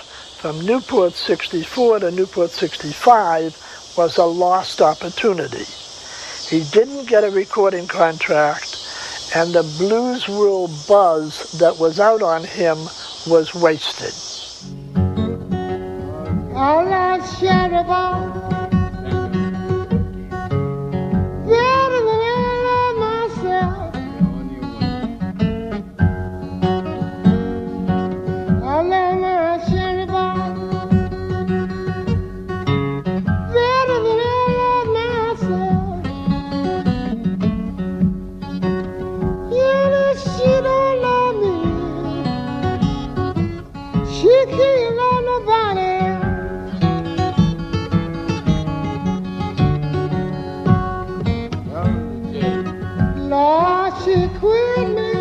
from Newport 64 to Newport 65 was a lost opportunity. He didn't get a recording contract, and the blues world buzz that was out on him was wasted. All I shared about better than I love myself. All I shared about better than I love myself. You know she don't love me. She can't love nobody. Lord, she quit me.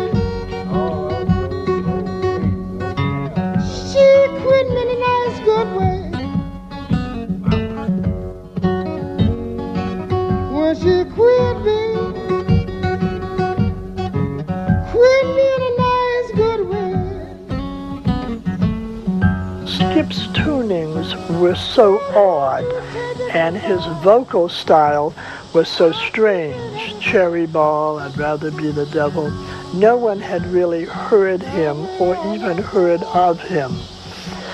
She quit me in a nice, good way. When she quit me in a nice, good way. Skip's tunings were so odd, and his vocal style was so strange. Cherry Ball, I'd Rather Be the Devil. No one had really heard him or even heard of him.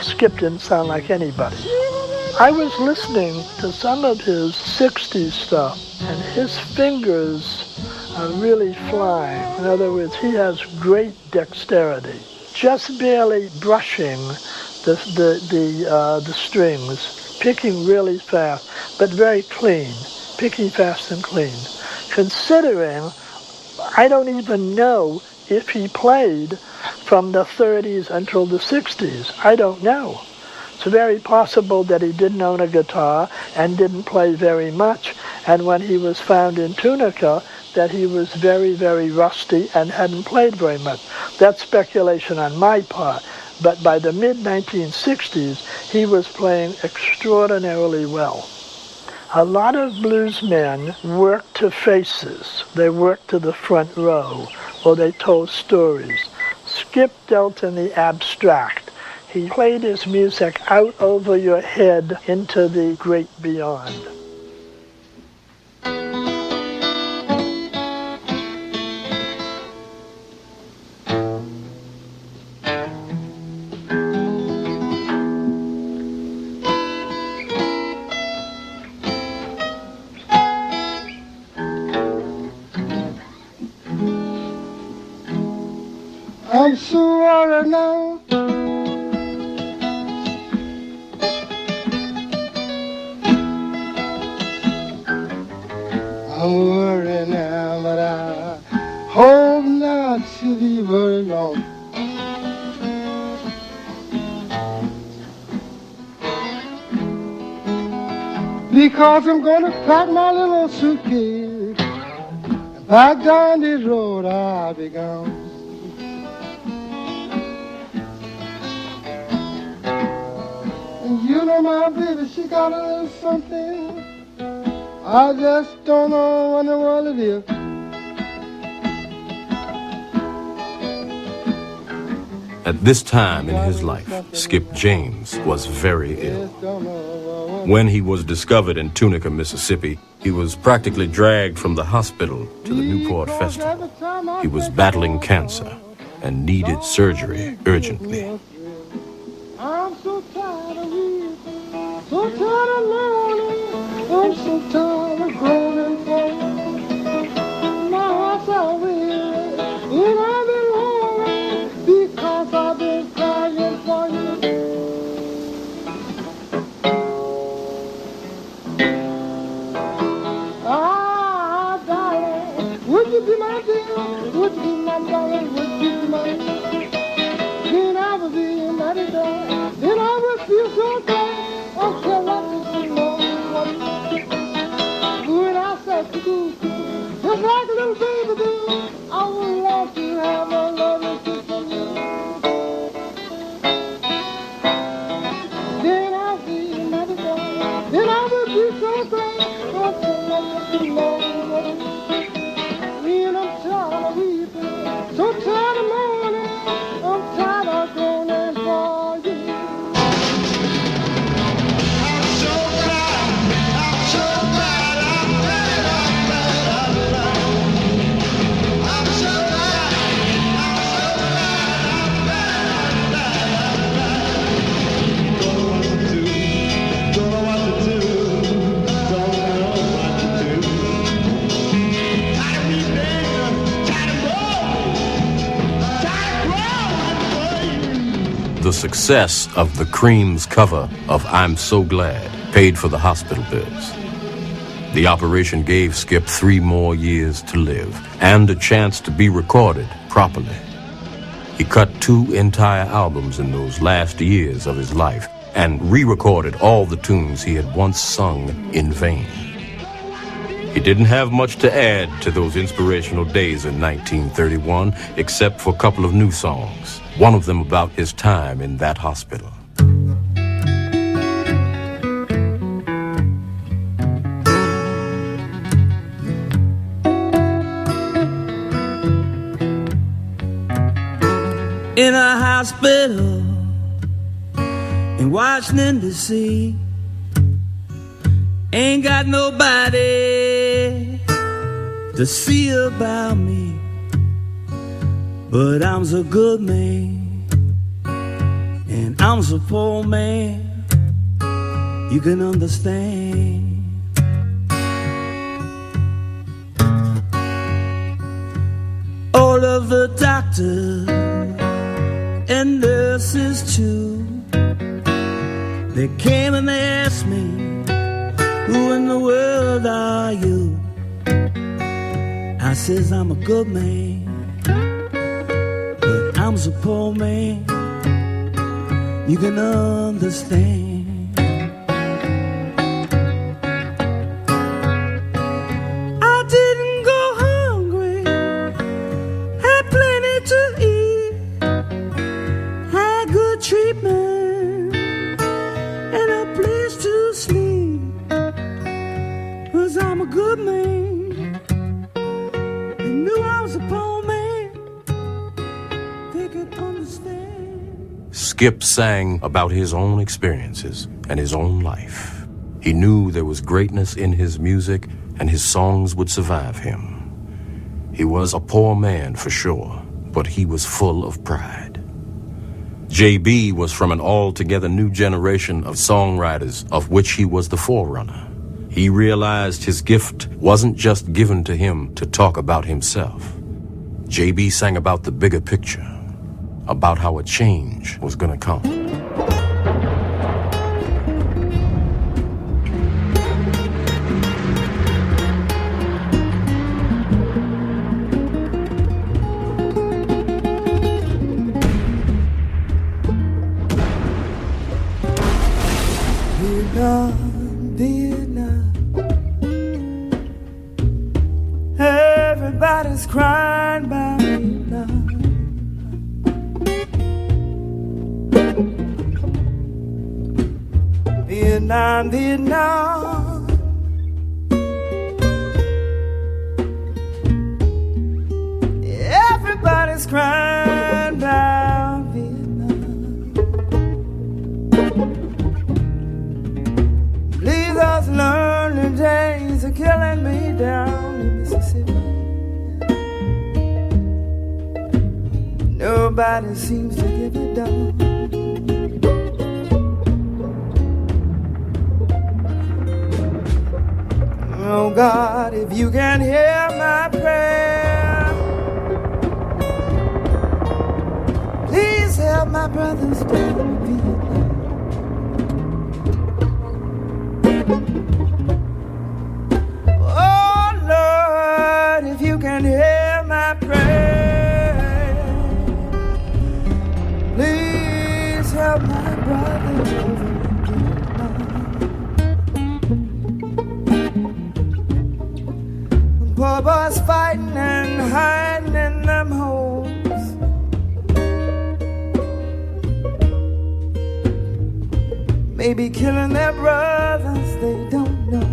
Skip didn't sound like anybody. I was listening to some of his 60s stuff, and his fingers are really flying. In other words, he has great dexterity. Just barely brushing the strings, picking really fast, but very clean. Picking fast and clean. Considering, I don't even know if he played from the 30s until the 60s. I don't know. It's very possible that he didn't own a guitar and didn't play very much, and when he was found in Tunica, that he was very, very rusty and hadn't played very much. That's speculation on my part, but by the mid-1960s, he was playing extraordinarily well. A lot of bluesmen worked to faces. They worked to the front row, or they told stories. Skip dealt in the abstract. He played his music out over your head into the great beyond. I'm so worried now. I'm worried now, but I hope not to be very long. Because I'm gonna pack my little suitcase and back down this road I'll be gone. You know my baby, she got a little something. I just don't know what in the world it is. At this time in his life, Skip James was very ill. When he was discovered in Tunica, Mississippi, he was practically dragged from the hospital to the Newport Festival. He was battling cancer and needed surgery urgently. I'm so tired of weeping, so tired of mourning, I'm so tired of groaning for you. My heart's out weary, and I've been lonely because I've been crying for you. Ah, darling, would you be my dear? Would you be my darling? Would you be my dear? Then I would be mighty darling. Then I would feel so bad. Okay, what is the Lord? When I said to do, just like a little baby do, I would love to have a loving kiss from you. Then I'll be mighty darling. Then I would be so glad. Okay, what is the Lord? And I'm tired of weeping, so tired of mourning. I'm tired of groaning for you. success of the Cream's cover of I'm So Glad paid for the hospital bills. The operation gave Skip 3 more years to live and a chance to be recorded properly. He cut 2 entire albums in those last years of his life and re-recorded all the tunes he had once sung in vain. He didn't have much to add to those inspirational days in 1931, except for a couple of new songs, one of them about his time in that hospital. In a hospital in Washington, D.C. Ain't got nobody to see about me, but I'm so good man, and I'm so poor man, you can understand. All of the doctors and nurses too, they came and they asked me, who in the world are you? I says, I'm a good man, but I'm so poor man, you can understand. I didn't go hungry, had plenty to eat, had good treatment and a place to sleep, 'cause I'm a good man and knew I was a poor man, they could understand. Skip sang about his own experiences and his own life. He knew there was greatness in his music and his songs would survive him. He was a poor man for sure, but he was full of pride. J.B. was from an altogether new generation of songwriters of which he was the forerunner. He realized his gift wasn't just given to him to talk about himself. J.B. sang about the bigger picture, about how a change was gonna come. Vietnam, everybody's crying about Vietnam. Vietnam, Vietnam, everybody's crying about Vietnam. Believe those lonely days are killing me down in Mississippi. Nobody seems to give a damn. Oh God, if you can hear my prayer, please help my brothers down in Vietnam. Oh Lord, if you can hear my prayer, please help my brothers over in Vietnam. Poor boys fighting and hiding in them holes, maybe killing their brothers, they don't know.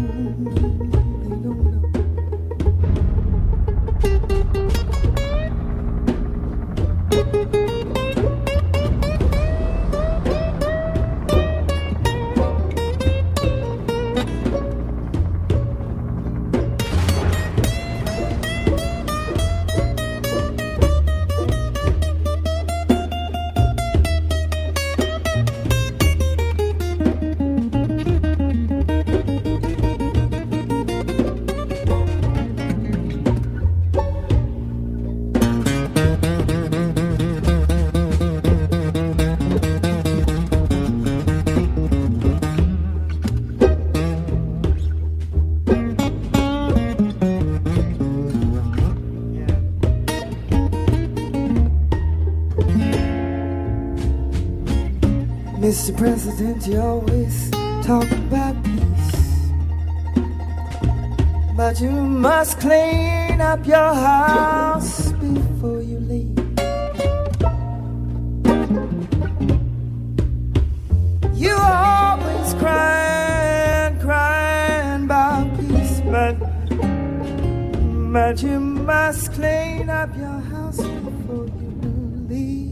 Mr. President, you always talk about peace, but you must clean up your house before you leave. You always crying about peace, but you must clean up your house before you leave.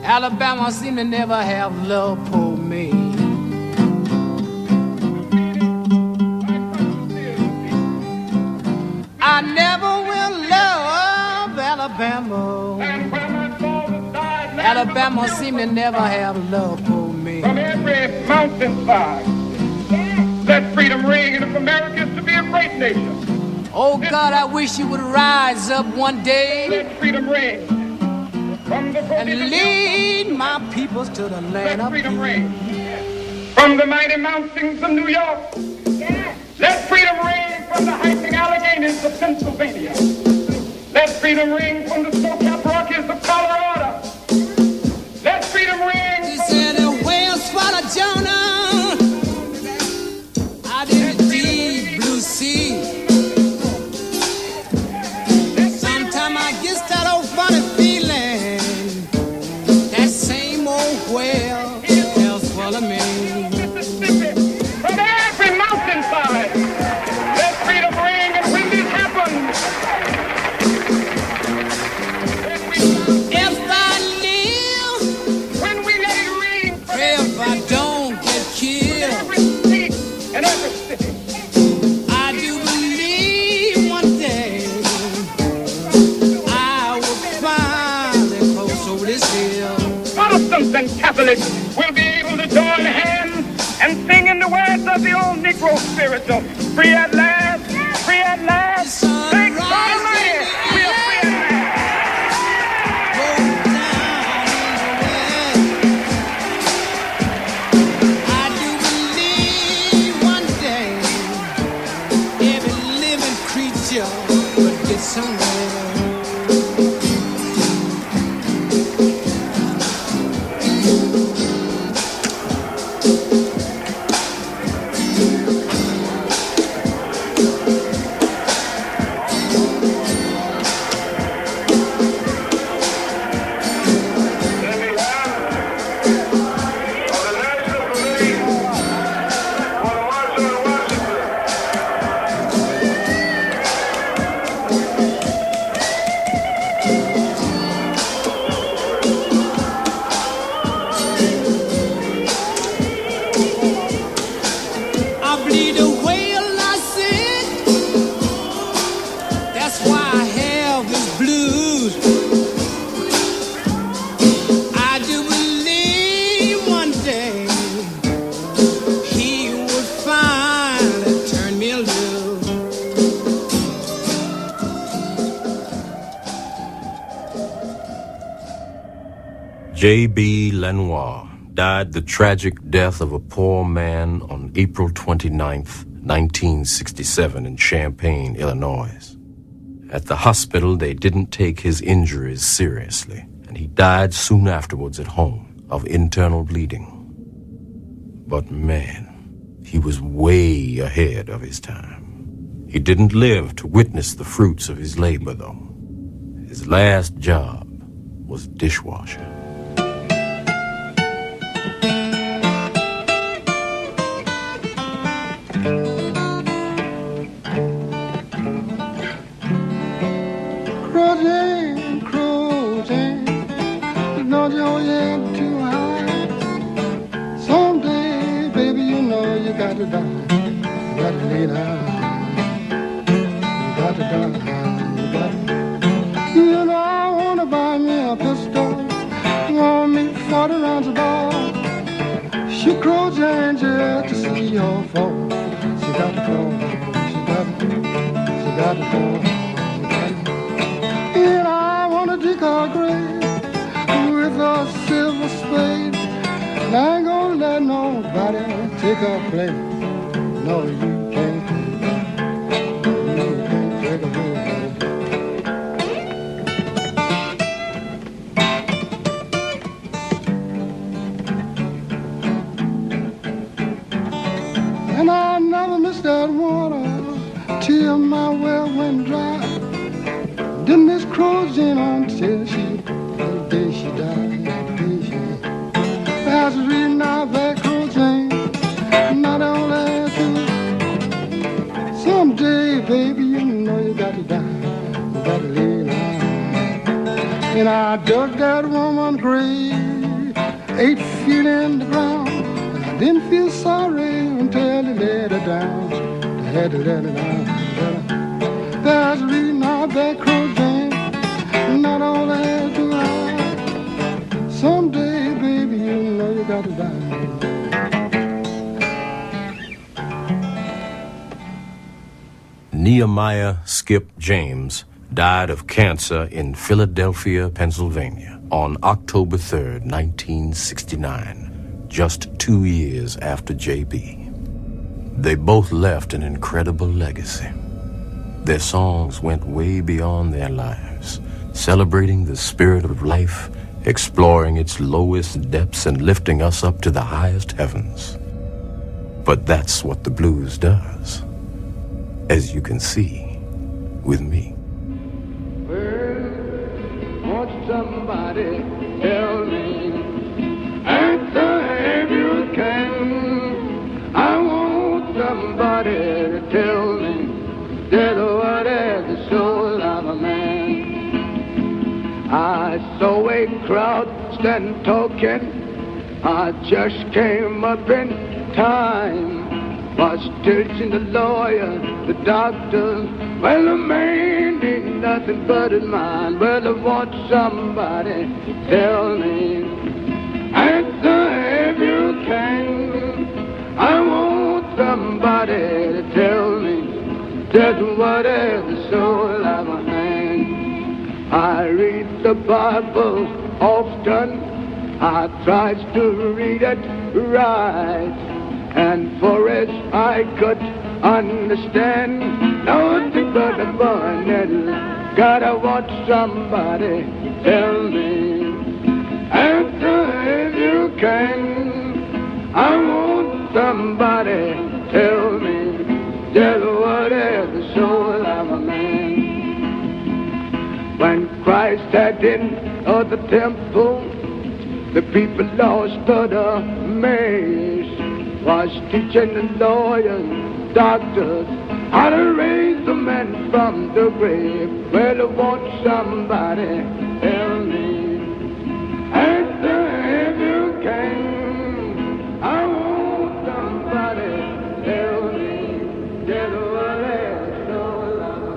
Alabama seem to never have love for me. I never will love Alabama. Alabama seem to never have love for me. From every mountainside, let freedom ring, and if America is to be a great nation. Oh God, I wish you would rise up one day. Let freedom ring. And lead my peoples to the land of freedom ring. From the mighty mountains of New York, let freedom ring from the hiking Alleghenies of Pennsylvania. Let freedom ring from the snow-capped Rockies of Colorado. Let freedom ring swell, hell swell of me. From every mountainside, let freedom ring, and when this happens, if I live, when we let it ring, pray if I don't get killed. every state and every city. I do believe one day I will finally cross over this hill. Protestants and Catholics will be able to join hands and sing in the words of the old Negro spiritual. Free at last, free at last. Thank God Almighty, we are free at last. I do believe one day every living creature will get somewhere. I bleed the whale I sick. That's why I have this blues. I do believe one day he would finally turn me loose. J.B. Lenoir died the tragic death of a poor man on April 29th, 1967 in Champaign, Illinois. At the hospital, they didn't take his injuries seriously, and he died soon afterwards at home of internal bleeding. But man, he was way ahead of his time. He didn't live to witness the fruits of his labor, though. His last job was dishwasher. Cruising, cruising, don't you get too high. Someday, baby, you know you got to die. You got to lay down. You got to die. You got to. You know I want to buy me a pistol. Want me 40 rounds of ball. She cruising just to see her fall. She got to fall. She got to fall. And I want to dig her grave with a silver spade. And I ain't gonna let nobody take her place. No, you can't. You can't take her place. And I never missed that water till my well went dry. Didn't miss cruising until the day she died, the day she died. That's the reason I back cruising, not only to. Someday, baby, you know you got to die, you got to lay down. And I dug that woman's grave, 8 feet in the ground, and I didn't feel sorry until they let her down. They had to let her down. That's the reason I back cruising, not only do I. Someday, baby, you know you got to die. Nehemiah Skip James died of cancer in Philadelphia, Pennsylvania on October 3rd, 1969, just 2 years after J.B. They both left an incredible legacy. Their songs went way beyond their lives, celebrating the spirit of life, exploring its lowest depths, and lifting us up to the highest heavens. But that's what the blues does, as you can see with me. Well, won't somebody tell me? stand talking. I just came up in time. Was teaching the lawyer, the doctor. Well, the man ain't nothing but his mind. Well, I want somebody to tell me. Answer if you can. I want somebody to tell me just what is the soul of a man. I read the Bible often. I try to read it right. And for as I could understand, nothing but a bonnet. Gotta want somebody to tell me. Answer if you can. I want somebody to tell me just what is the soul of a man. When Christ had in the temple, the people lost the maze. Was teaching the lawyers, doctors, how to raise the men from the grave. Well, I want somebody to tell me. Answer if you can. I want somebody to tell me just what is soul of a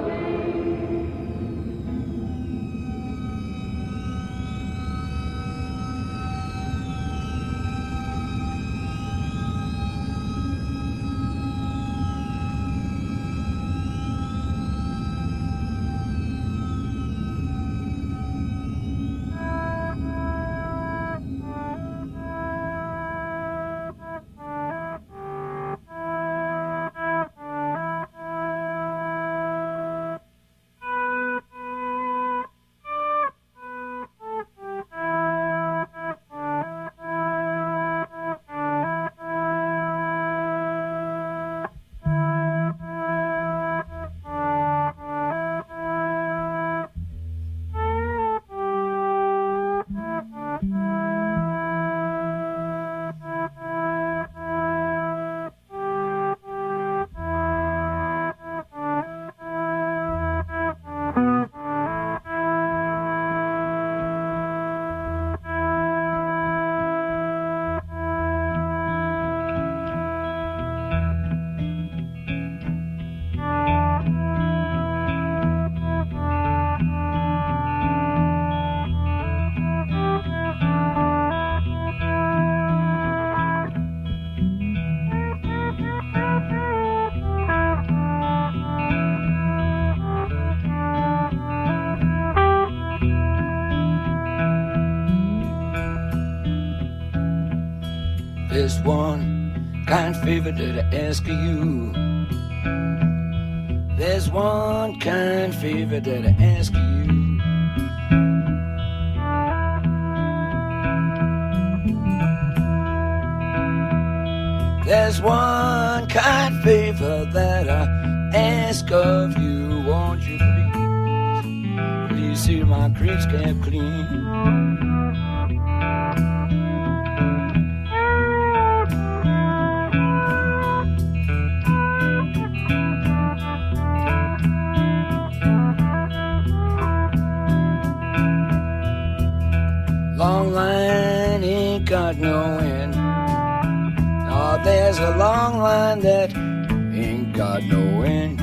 There's one kind favor that I ask of you. There's one kind favor that I ask of you. There's one kind favor that I ask of you. Won't you please see my creeks kept clean? Long line ain't got no end. Oh, there's a long line that ain't got no end.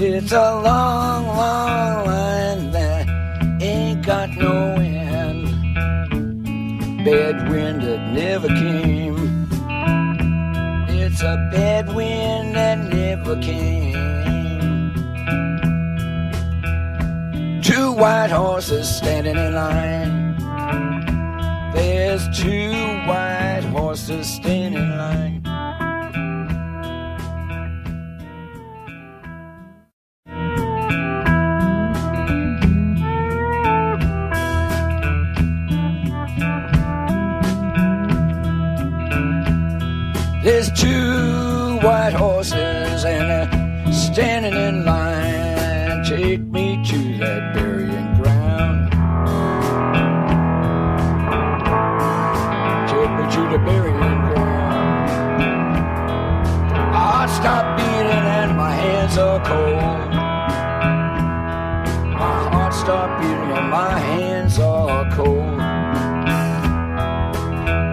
It's a long, long line that ain't got no end. Bad wind that never came. It's a bad wind that never came. Two white horses standing in line. There's two white horses standing in line. There's two white horses and they're standing in line. Take me to that burying ground. Take me to the burying ground. Heart stopped beating and my hands are cold. stopped beating and my hands are cold.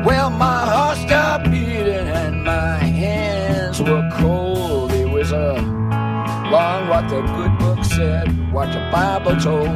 Well, my heart stopped beating and my hands were cold. It was wrong what the good book said, what the Bible told.